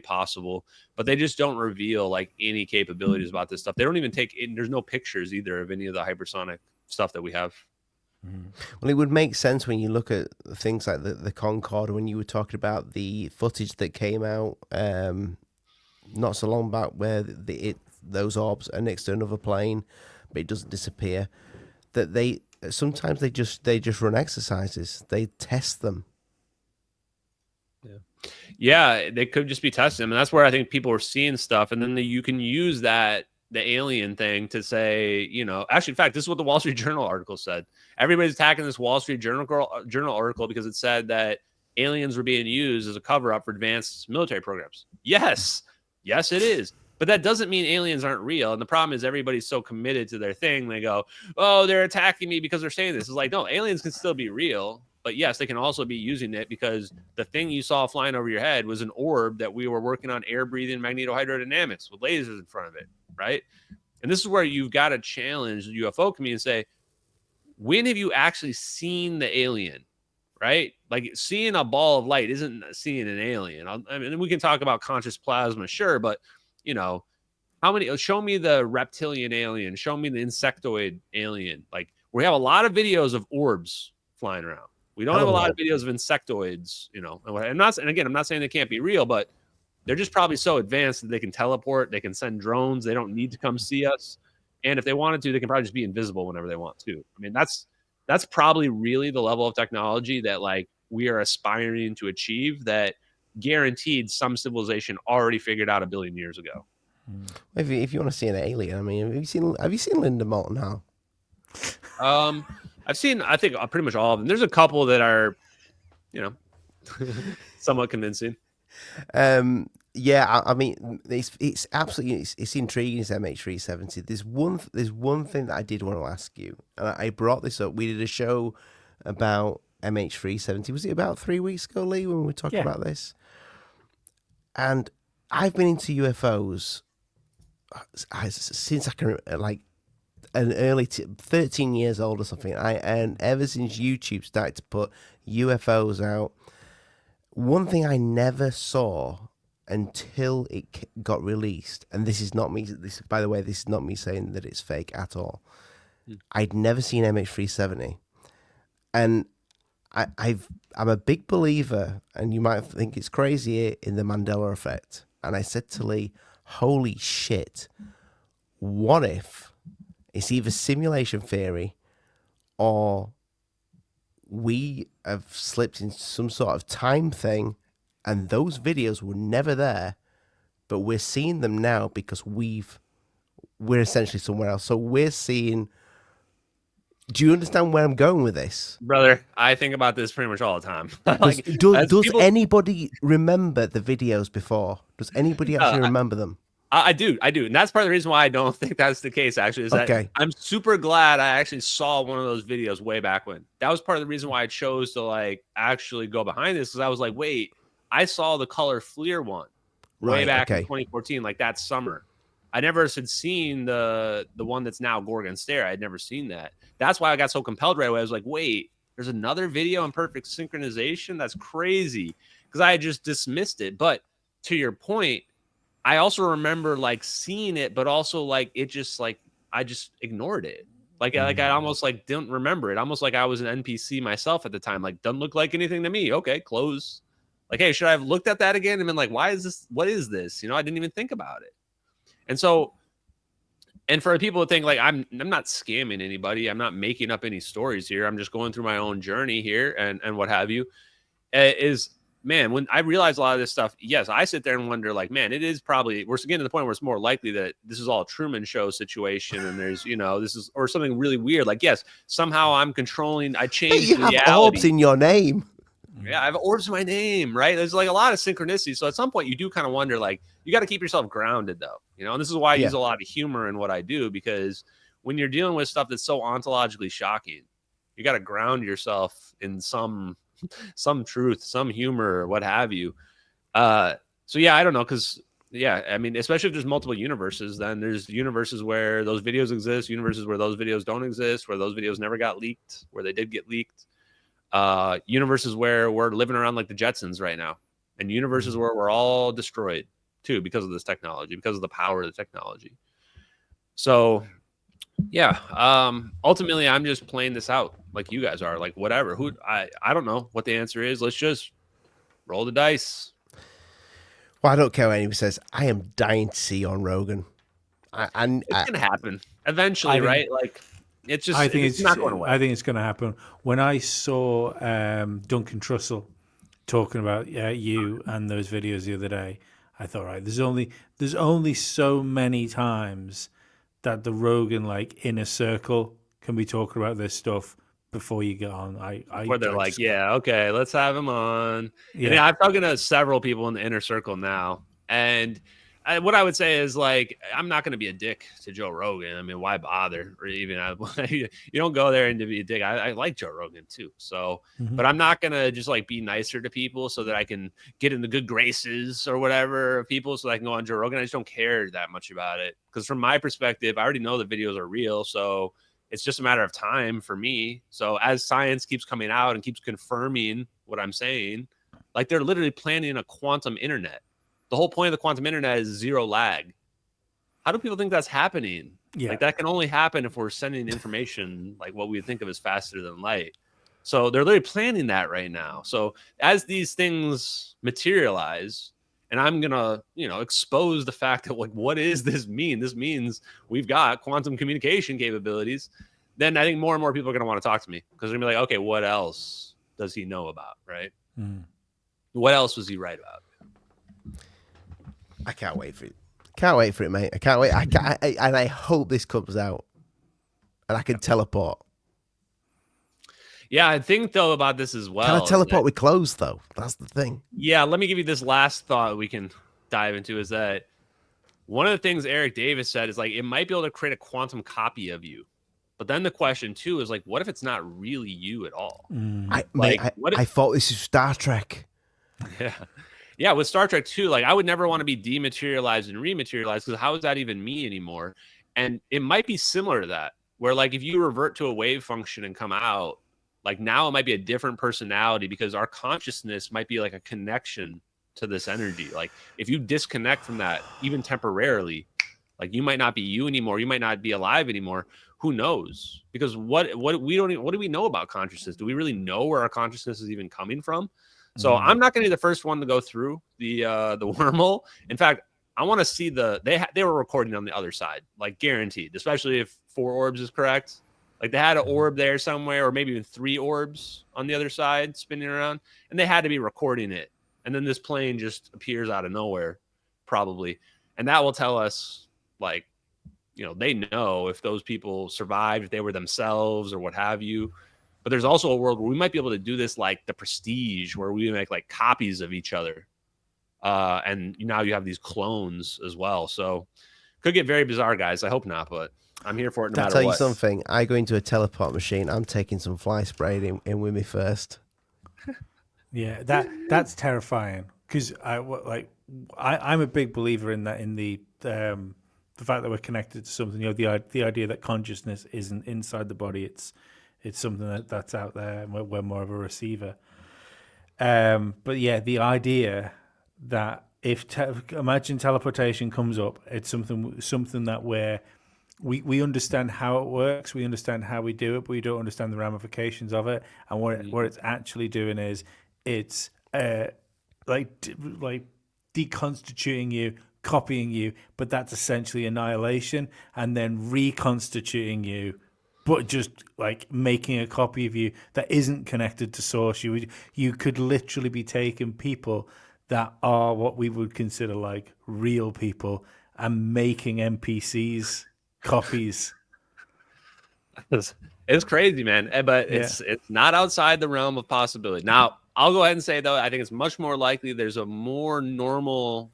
possible, but they just don't reveal like any capabilities about this stuff. They don't even there's no pictures either of any of the hypersonic stuff that we have. Well, it would make sense when you look at things like the Concorde, when you were talking about the footage that came out not so long back where those orbs are next to another plane, but it doesn't disappear. That sometimes they just run exercises. They test them. Yeah, they could just be testing them, and that's where I think people are seeing stuff, and then you can use the alien thing to say, actually, in fact, this is what the Wall Street Journal article said. Everybody's attacking this Wall Street Journal article because it said that aliens were being used as a cover-up for advanced military programs. Yes, it is. But that doesn't mean aliens aren't real. And the problem is everybody's so committed to their thing. They go, oh, they're attacking me because they're saying this. It's like, no, aliens can still be real. But yes, they can also be using it because the thing you saw flying over your head was an orb that we were working on air-breathing magnetohydrodynamics with lasers in front of it, right? And this is where you've got to challenge the UFO community and say, when have you actually seen the alien, right? Like seeing a ball of light isn't seeing an alien. I mean, we can talk about conscious plasma, sure, but, show me the reptilian alien, show me the insectoid alien. Like we have a lot of videos of orbs flying around. We don't have a lot of videos of insectoids, I'm not saying they can't be real, but they're just probably so advanced that they can teleport, they can send drones, they don't need to come see us. And if they wanted to, they can probably just be invisible whenever they want to. I mean, that's probably really the level of technology that like we are aspiring to achieve, that guaranteed some civilization already figured out 1 billion years ago. If you want to see an alien, I mean, have you seen Linda Moulton Howe? I've seen, I think, pretty much all of them. There's a couple that are, somewhat convincing. Yeah, I mean, it's absolutely it's intriguing. This MH370. There's one thing that I did want to ask you, and I brought this up. We did a show about MH370. Was it about 3 weeks ago, Lee, when we were talking about this? And I've been into UFOs since I can like an early 13 years old or something. And ever since YouTube started to put UFOs out, one thing I never saw until it got released, and this is not me. By the way, this is not me saying that it's fake at all. I'd never seen MH370, and I'm a big believer, and you might think it's crazy, in the Mandela effect. And I said to Lee, "Holy shit! What if it's either simulation theory, or we have slipped into some sort of time thing, and those videos were never there, but we're seeing them now because we're essentially somewhere else. So we're seeing. Do you understand where I'm going with this, brother? I think about this pretty much all the time. Does anybody remember the videos before? Does anybody actually remember them? I do, and that's part of the reason why I don't think that's the case. Actually, is that I'm super glad I actually saw one of those videos way back when. That was part of the reason why I chose to like actually go behind this, because I was like, wait, I saw the color FLIR one way back in 2014, like that summer. I never had seen the one that's now Gorgon Stare. I'd never seen that. That's why I got so compelled right away. I was like, wait, there's another video in perfect synchronization? That's crazy, because I had just dismissed it. But to your point, I also remember like seeing it, but also like it just like I just ignored it. Like I almost like didn't remember it. Almost like I was an NPC myself at the time. Like, doesn't look like anything to me. Okay, close. Like, hey, should I have looked at that again and been like, why is this? What is this? You know, I didn't even think about it. And so, and for people to think like I'm not scamming anybody, I'm not making up any stories here, I'm just going through my own journey here and what have you, is, man, when I realize a lot of this stuff, yes, I sit there and wonder like, man, it is probably, we're getting to the point where it's more likely that this is all a Truman Show situation, and there's, you know, this is, or something really weird. Like, yes, somehow I'm controlling, I changed you have reality. orbs in your name. Yeah, I have orbs in my name, right? There's like a lot of synchronicity. So at some point you do kind of wonder, like, you got to keep yourself grounded though, you know, and this is why I use a lot of humor in what I do, because when you're dealing with stuff that's so ontologically shocking, you got to ground yourself in some truth, some humor, what have you. So yeah, I don't know. Cause yeah, I mean, especially if there's multiple universes, then there's universes where those videos exist, universes where those videos don't exist, where those videos never got leaked, where they did get leaked. Universes where we're living around like the Jetsons right now, and universes where we're all destroyed too because of this technology, because of the power of the technology. So yeah, ultimately I'm just playing this out like you guys are, like whatever, I don't know what the answer is. Let's just roll the dice. Well, I don't care what anyone says. I am dying to see you on Rogan. It's gonna happen eventually, right? Like, it's just, it's not going away. I think it's going to happen. When I saw Duncan Trussell talking about you and those videos the other day, I thought, right, there's only so many times that the Rogan like inner circle can be talking about this stuff before you get on. Where they're like, yeah, okay, let's have him on. Yeah, and I'm talking to several people in the inner circle now, and what I would say is, like, I'm not going to be a dick to Joe Rogan. I mean, why bother? Or even you don't go there and to be a dick. I like Joe Rogan too. So, but I'm not going to just like be nicer to people so that I can get in the good graces or whatever of people so that I can go on Joe Rogan. I just don't care that much about it, because from my perspective, I already know the videos are real. So it's just a matter of time for me. So as science keeps coming out and keeps confirming what I'm saying, like they're literally planning a quantum internet. The whole point of the quantum internet is zero lag. How do people think that's happening? Yeah. Like, that can only happen if we're sending information like what we would think of as faster than light. So they're literally planning that right now. So as these things materialize, and I'm going to, you know, expose the fact that, like, what does this mean? This means we've got quantum communication capabilities. Then I think more and more people are going to want to talk to me, because they're going to be like, okay, what else does he know about, right? What else was he right about? I can't wait for it. Can't wait for it, mate. I can't wait. And I hope this comes out and I can teleport. Yeah, I think though about this as well. Can I teleport with clothes though? That's the thing. Yeah, let me give you this last thought we can dive into, is that one of the things Eric Davis said is, like, it might be able to create a quantum copy of you. But then the question too is, like, what if it's not really you at all? I thought this is Star Trek. Yeah. Yeah, with Star Trek too, like, I would never want to be dematerialized and rematerialized, because how is that even me anymore? And it might be similar to that, where, like, if you revert to a wave function and come out, like, now it might be a different personality, because our consciousness might be like a connection to this energy. Like, if you disconnect from that, even temporarily, like, you might not be you anymore. You might not be alive anymore. Who knows? Because what do we know about consciousness? Do we really know where our consciousness is even coming from? So I'm not going to be the first one to go through the wormhole. In fact, I want to see they were recording on the other side, like, guaranteed, especially if 4 orbs is correct. Like they had an orb there somewhere, or maybe even 3 orbs on the other side spinning around, and they had to be recording it. And then this plane just appears out of nowhere, probably. And that will tell us, like, you know, they know if those people survived, if they were themselves or what have you. But there's also a world where we might be able to do this like The Prestige, where we make like copies of each other. And now you have these clones as well. So could get very bizarre, guys. I hope not, but I'm here for it no matter what. I'll tell you something. I go into a teleport machine. I'm taking some fly spray in with me first. Yeah, that's terrifying, because I'm a big believer in that, in the fact that we're connected to something. You know, the idea that consciousness isn't inside the body; it's something that's out there, and we're more of a receiver. But yeah, the idea that imagine teleportation comes up, it's something that we understand how it works, we understand how we do it, but we don't understand the ramifications of it. And what it's actually doing is it's like deconstituting you, copying you, but that's essentially annihilation, and then reconstituting you, but just like making a copy of you that isn't connected to source. You could literally be taking people that are what we would consider like real people and making NPCs copies. It's crazy, man. But it's not outside the realm of possibility. Now, I'll go ahead and say, though, I think it's much more likely there's a more normal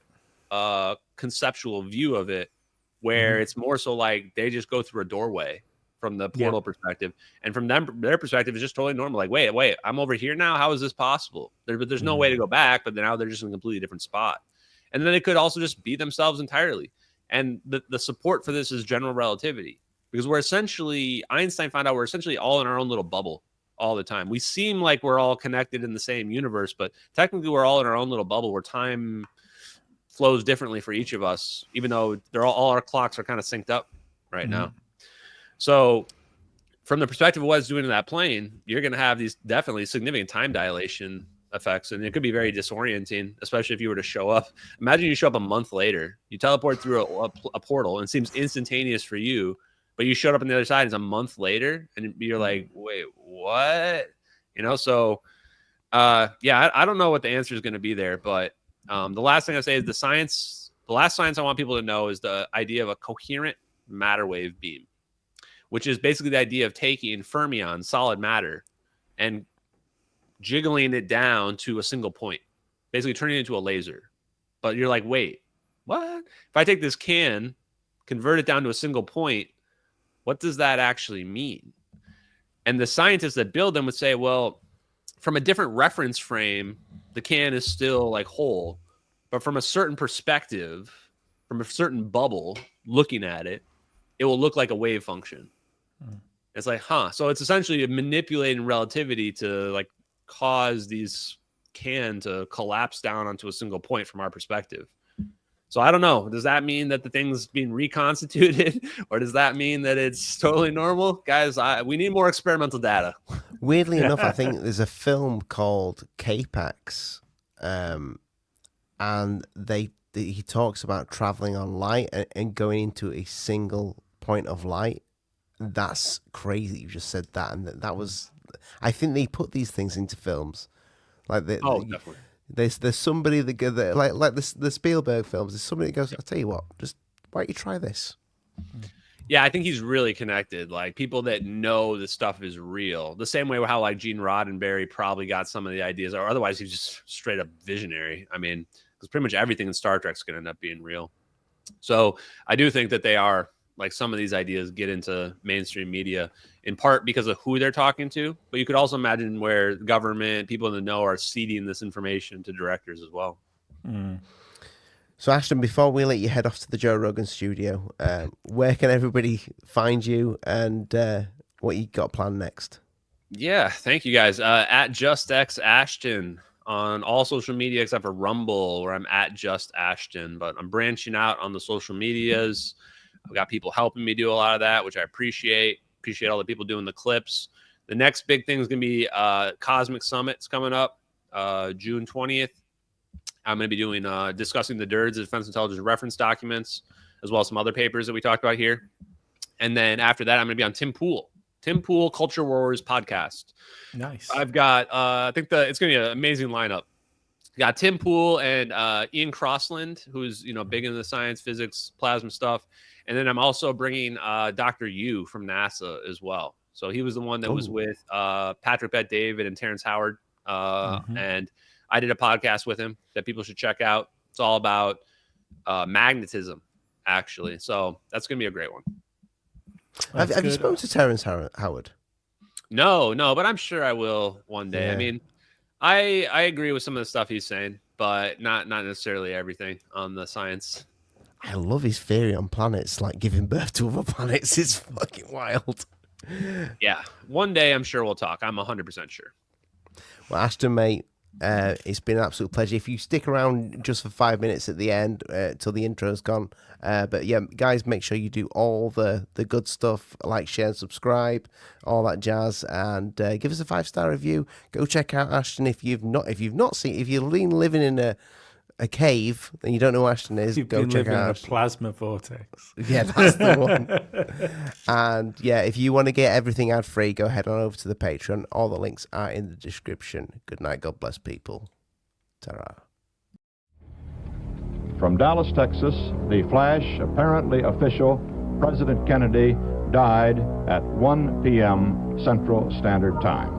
conceptual view of it, where it's more so like they just go through a doorway from the portal perspective, and from their perspective, it's just totally normal. Like, wait, I'm over here now. How is this possible? There's no way to go back, but now they're just in a completely different spot. And then they could also just be themselves entirely. And the support for this is general relativity, because we're essentially, Einstein found out we're essentially all in our own little bubble all the time. We seem like we're all connected in the same universe, but technically we're all in our own little bubble where time flows differently for each of us, even though all our clocks are kind of synced up right now. So from the perspective of what it's doing to that plane, you're going to have these definitely significant time dilation effects, and it could be very disorienting, especially if you were to show up. Imagine you show up a month later, you teleport through a portal, and it seems instantaneous for you, but you showed up on the other side, it's a month later, and you're like, wait, what? You know, so I don't know what the answer is going to be there, but the last thing I say is the last science I want people to know is the idea of a coherent matter wave beam, which is basically the idea of taking fermions, solid matter, and jiggling it down to a single point, basically turning it into a laser. But you're like, wait, what? If I take this can, convert it down to a single point, what does that actually mean? And the scientists that build them would say, well, from a different reference frame, the can is still like whole, but from a certain perspective, from a certain bubble looking at it, it will look like a wave function. It's like, so it's essentially manipulating relativity to like cause these can to collapse down onto a single point from our perspective. So I don't know. Does that mean that the thing's being reconstituted, or does that mean that it's totally normal? Guys, we need more experimental data. Weirdly enough, I think there's a film called K-Pax, and he talks about traveling on light and going into a single point of light. That's crazy. You just said that, and that was. I think they put these things into films, like definitely. There's somebody that like the Spielberg films. There's somebody that goes, I'll tell you what, just why don't you try this? Yeah, I think he's really connected. Like people that know this stuff is real, the same way how like Gene Roddenberry probably got some of the ideas, or otherwise he's just straight up visionary. I mean, because pretty much everything in Star Trek's going to end up being real. So I do think that they are. Like some of these ideas get into mainstream media in part because of who they're talking to, but you could also imagine where the government, people in the know are seeding this information to directors as well. So Ashton, before we let you head off to the Joe Rogan studio, where can everybody find you and what you got planned next? Yeah, thank you guys. At JustXAshton on all social media except for Rumble, where I'm at Just Ashton, but I'm branching out on the social medias. I've got people helping me do a lot of that, which I appreciate. Appreciate all the people doing the clips. The next big thing is going to be Cosmic Summits coming up June 20th. I'm going to be doing discussing the DIRDs, the Defense Intelligence Reference Documents, as well as some other papers that we talked about here. And then after that, I'm going to be on Tim Pool Tim Pool Culture Wars podcast. Nice. I've got I think it's gonna be an amazing lineup. Got Tim Pool and Ian Crossland, who's big into the science, physics, plasma stuff, and then I'm also bringing Dr. Yu from NASA as well. So he was the one that was with Patrick Bet David and Terrence Howard, and I did a podcast with him that people should check out. It's all about magnetism, actually. So that's gonna be a great one. Have you spoken to Terrence Howard? No, but I'm sure I will one day. Yeah. I mean, I agree with some of the stuff he's saying, but not necessarily everything on the science. I love his theory on planets, like giving birth to other planets. It's fucking wild. Yeah, one day I'm sure we'll talk. I'm 100% sure. Well, Ashton, mate, it's been an absolute pleasure. If you stick around just for 5 minutes at the end till the intro's gone. But yeah, guys, make sure you do all the good stuff, like, share, and subscribe, all that jazz, and give us a 5-star review. Go check out Ashton if you've not seen. If you're living in a cave and you don't know who Ashton is, go check out a plasma vortex. Yeah, that's the one. And yeah, if you want to get everything ad free, go head on over to the Patreon. All the links are in the description. Good night. God bless people. Ta-ra. From Dallas, Texas, the flash, apparently official, President Kennedy died at 1 p.m. Central Standard Time.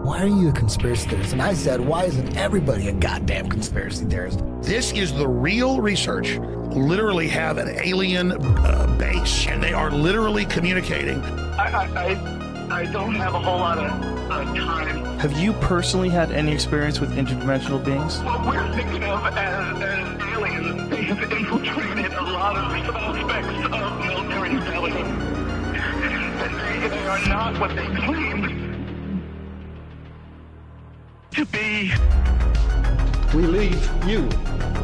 Why are you a conspiracy theorist? And I said, why isn't everybody a goddamn conspiracy theorist? This is the real research. Literally have an alien base, and they are literally communicating. I don't have a whole lot of time. Have you personally had any experience with interdimensional beings? What we're thinking of as aliens, they have infiltrated a lot of aspects of military intelligence. And they are not what they claimed to be. We leave you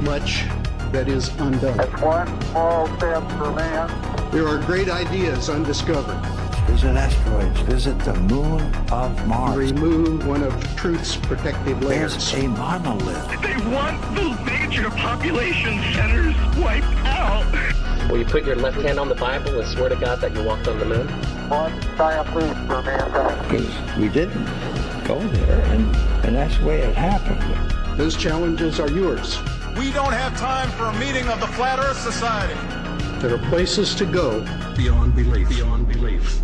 much that is undone. That's one small step for man. There are great ideas undiscovered. Visit asteroids, visit the moon of Mars. Remove one of truth's protective layers. There's a monolith. They want the major population centers wiped out. Will you put your left hand on the Bible and swear to God that you walked on the moon? One diaphragm for mankind. Because we didn't go there, and that's the way it happened. Those challenges are yours. We don't have time for a meeting of the Flat Earth Society. There are places to go beyond belief. Beyond belief.